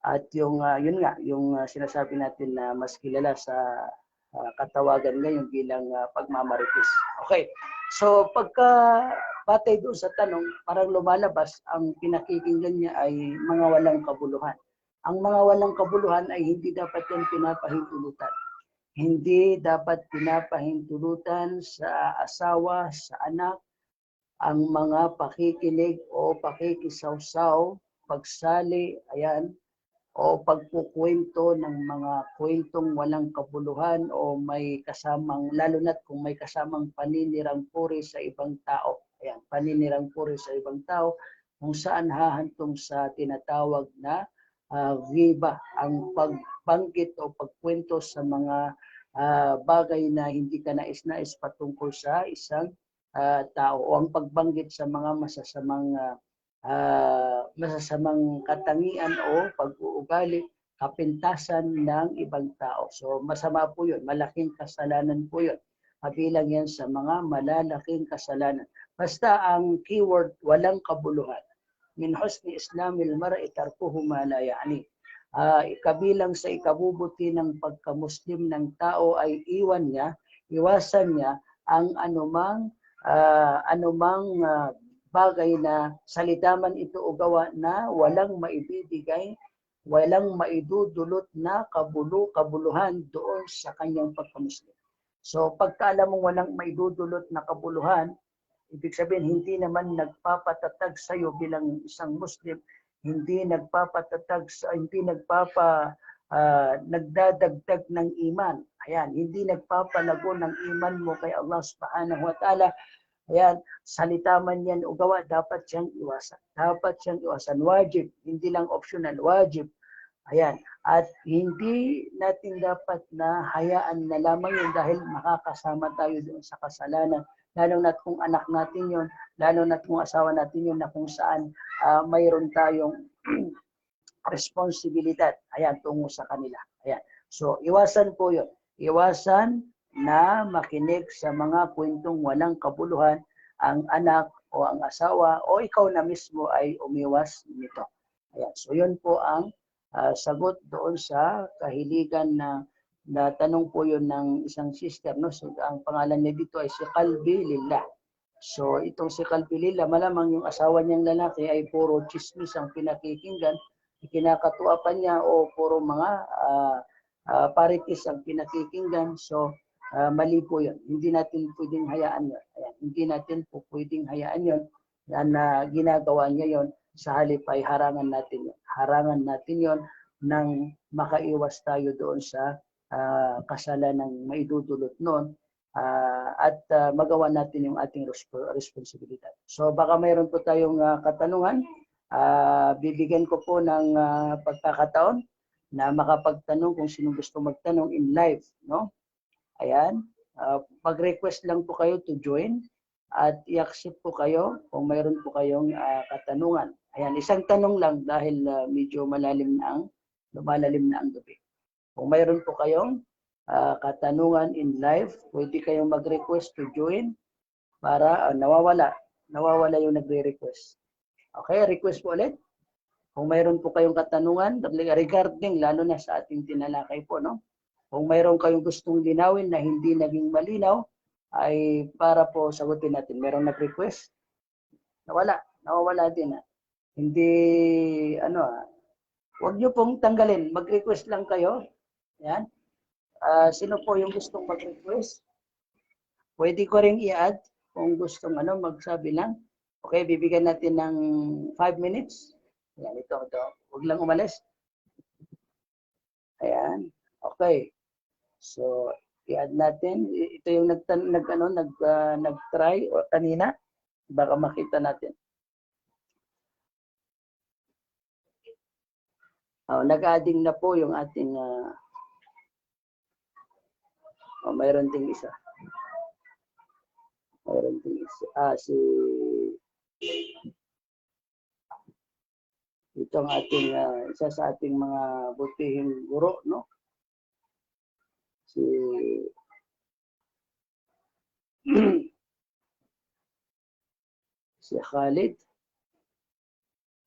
Speaker 2: At yung yun nga, yung sinasabi natin na mas kilala sa katawagan ngayon bilang pagmamarites. Okay. So pagka batay doon sa tanong, parang lumalabas ang pinakikinggan niya ay mga walang kabuluhan. Ang mga walang kabuluhan ay hindi dapat yan pinapahintulutan. Hindi dapat pinapahintulutan sa asawa, sa anak, ang mga pakikinig o pakikisawsaw, pagsali, ayan, o pagkukwento ng mga kwentong walang kabuluhan o may kasamang, lalo na't kung may kasamang paninirang puri sa ibang tao. Ayan, paninirang puri sa ibang tao, kung saan hahantong sa tinatawag na riba, ang pagbanggit o pagkwento sa mga bagay na hindi ka nais-nais patungkol sa isang tao o ang pagbanggit sa mga masasamang katangian o pag-uugali, kapintasan ng ibang tao. So masama po yun, malaking kasalanan po yun. Kabilang yan sa mga malalaking kasalanan. Basta ang keyword, walang kabuluhan. Min husni islamil mar'i tarkuhu ma la ya'ni. Kabilang sa ikabubuti ng pagka-Muslim ng tao ay iwasan niya ang anumang bagay na salita man ito o gawa na walang maibibigay, walang maidudulot na kabuluhan doon sa kanyang pagkamuslim. So pagka alam mong walang maidudulot na kabuluhan, ibig sabihin hindi naman nagpapatatag sa iyo bilang isang Muslim, hindi nagdadagdag ng iman. Ayan, hindi nagpapalago ng iman mo kay Allah Subhanahu wa Ta'ala. Ayan, salita man yan o gawa, dapat siyang iwasan. Dapat siyang iwasan. Wajib, hindi lang optional, wajib. Ayan, at hindi natin dapat na hayaan na lamang yun dahil makakasama tayo doon sa kasalanan. Lalo na kung anak natin yun, lalo na kung asawa natin yun na kung saan mayroon tayong responsibilidad. Ayan, tungo sa kanila. Ayan. So, iwasan po yun. Iwasan na makinig sa mga kwentong walang kabuluhan ang anak o ang asawa o ikaw na mismo ay umiwas nito. Ayan. So yun po ang sagot doon sa kahiligan na tanong po yun ng isang sister. No? So, ang pangalan niya dito ay si Qalbi Lillah. So itong si Qalbi Lillah, malamang yung asawa niyang lalaki ay puro chismis ang pinakikinggan, kinakatuwa pa niya o puro mga paritis ang pinakikinggan. So mali po yun. Hindi natin pwedeng hayaan yun. Ayan. Hindi natin po pwedeng hayaan yun na ginagawa niya yun. Sa halip ay harangan natin yun. Harangan natin yun nang makaiwas tayo doon sa kasalanang maidudulot noon at magawa natin yung ating responsibilidad. So baka mayroon po tayong katanungan. Bibigyan ko po ng pagkakataon na makapagtanong kung sino gusto magtanong in live, no? Ayan, mag-request lang po kayo to join at i-accept po kayo kung mayroon po kayong katanungan. Ayan, isang tanong lang dahil medyo lumalalim na ang gabi. Kung mayroon po kayong katanungan in live, pwede kayong mag-request to join para nawawala yung nagre-request. Okay, request po ulit. Kung mayroon po kayong katanungan regarding lalo na sa ating tinalakay po, no? Kung mayroon kayong gustong linawin na hindi naging malinaw, ay para po sagutin natin. Mayroong nag-request? Nawawala din. Hindi, huwag nyo pong tanggalin. Mag-request lang kayo. Yan. Sino po yung gustong mag-request? Pwede ko rin i-add kung gustong magsabi lang. Okay, bibigyan natin ng 5 minutes. Yan, ito. Huwag lang umalis. Ayan. Okay. So, i-add natin. Ito yung nag-try o kanina. Baka makita natin. Nag-adding na po yung ating mayroon ding isa. Mayroon ding isa. Ito ang ating isa sa ating mga butihing guro, no? Si Khalid.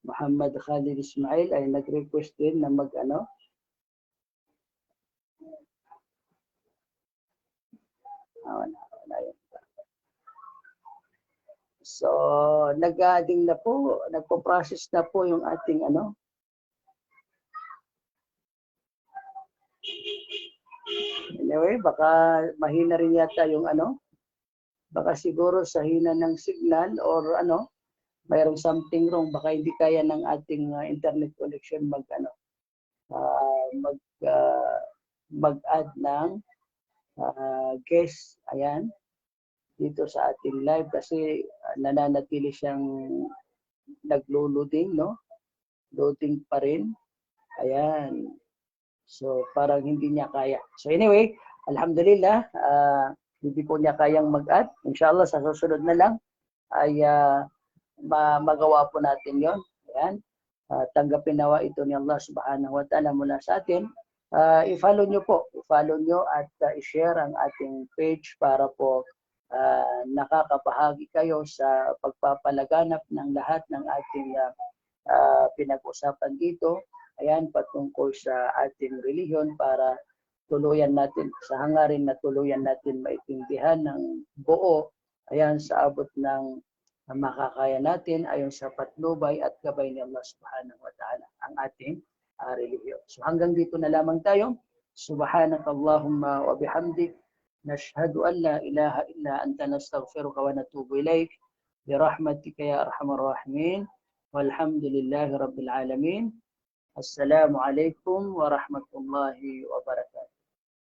Speaker 2: Muhammad Khalid Ismail ay nag-request din na mag-ano. Wala yun. So, nag-adding na po, nagpo-process na po yung ating ano. Anyway, baka mahina rin yata yung ano. Baka siguro sa hina ng signal or ano, mayroong something wrong. Baka hindi kaya ng ating internet connection mag-add ng guest. Ayan. Dito sa ating live kasi nananatili siyang naglo-loading, no? Loading pa rin. Ayan. So, parang hindi niya kaya. So, anyway, alhamdulillah, hindi po niya kayang mag-add. Inshallah, sa susunod na lang ay magawa po natin yon. Ayan. Tanggapin nawa ito ni Allah subhanahu wa ta'ala mula sa atin. I-follow nyo po. I-follow nyo at i-share ang ating page para po nakakapahagi kayo sa pagpapalaganap ng lahat ng ating pinag-usapan dito. Ayan, patungkol sa ating relihiyon para tuluyan natin, sa hangarin na tuluyan natin maintindihan ng buo. Ayan, sa abot ng makakaya natin ayon sa patnubay at gabay ni Allah subhanahu wa ta'ala ang ating relihiyon. So hanggang dito na lamang tayo. Subhanakallahumma wa bihamdik. نشهد أن لا إله إلا أنت نستغفرك ونتوب إليك برحمتك يا أرحم الراحمين والحمد لله رب العالمين. السلام عليكم ورحمة الله وبركاته.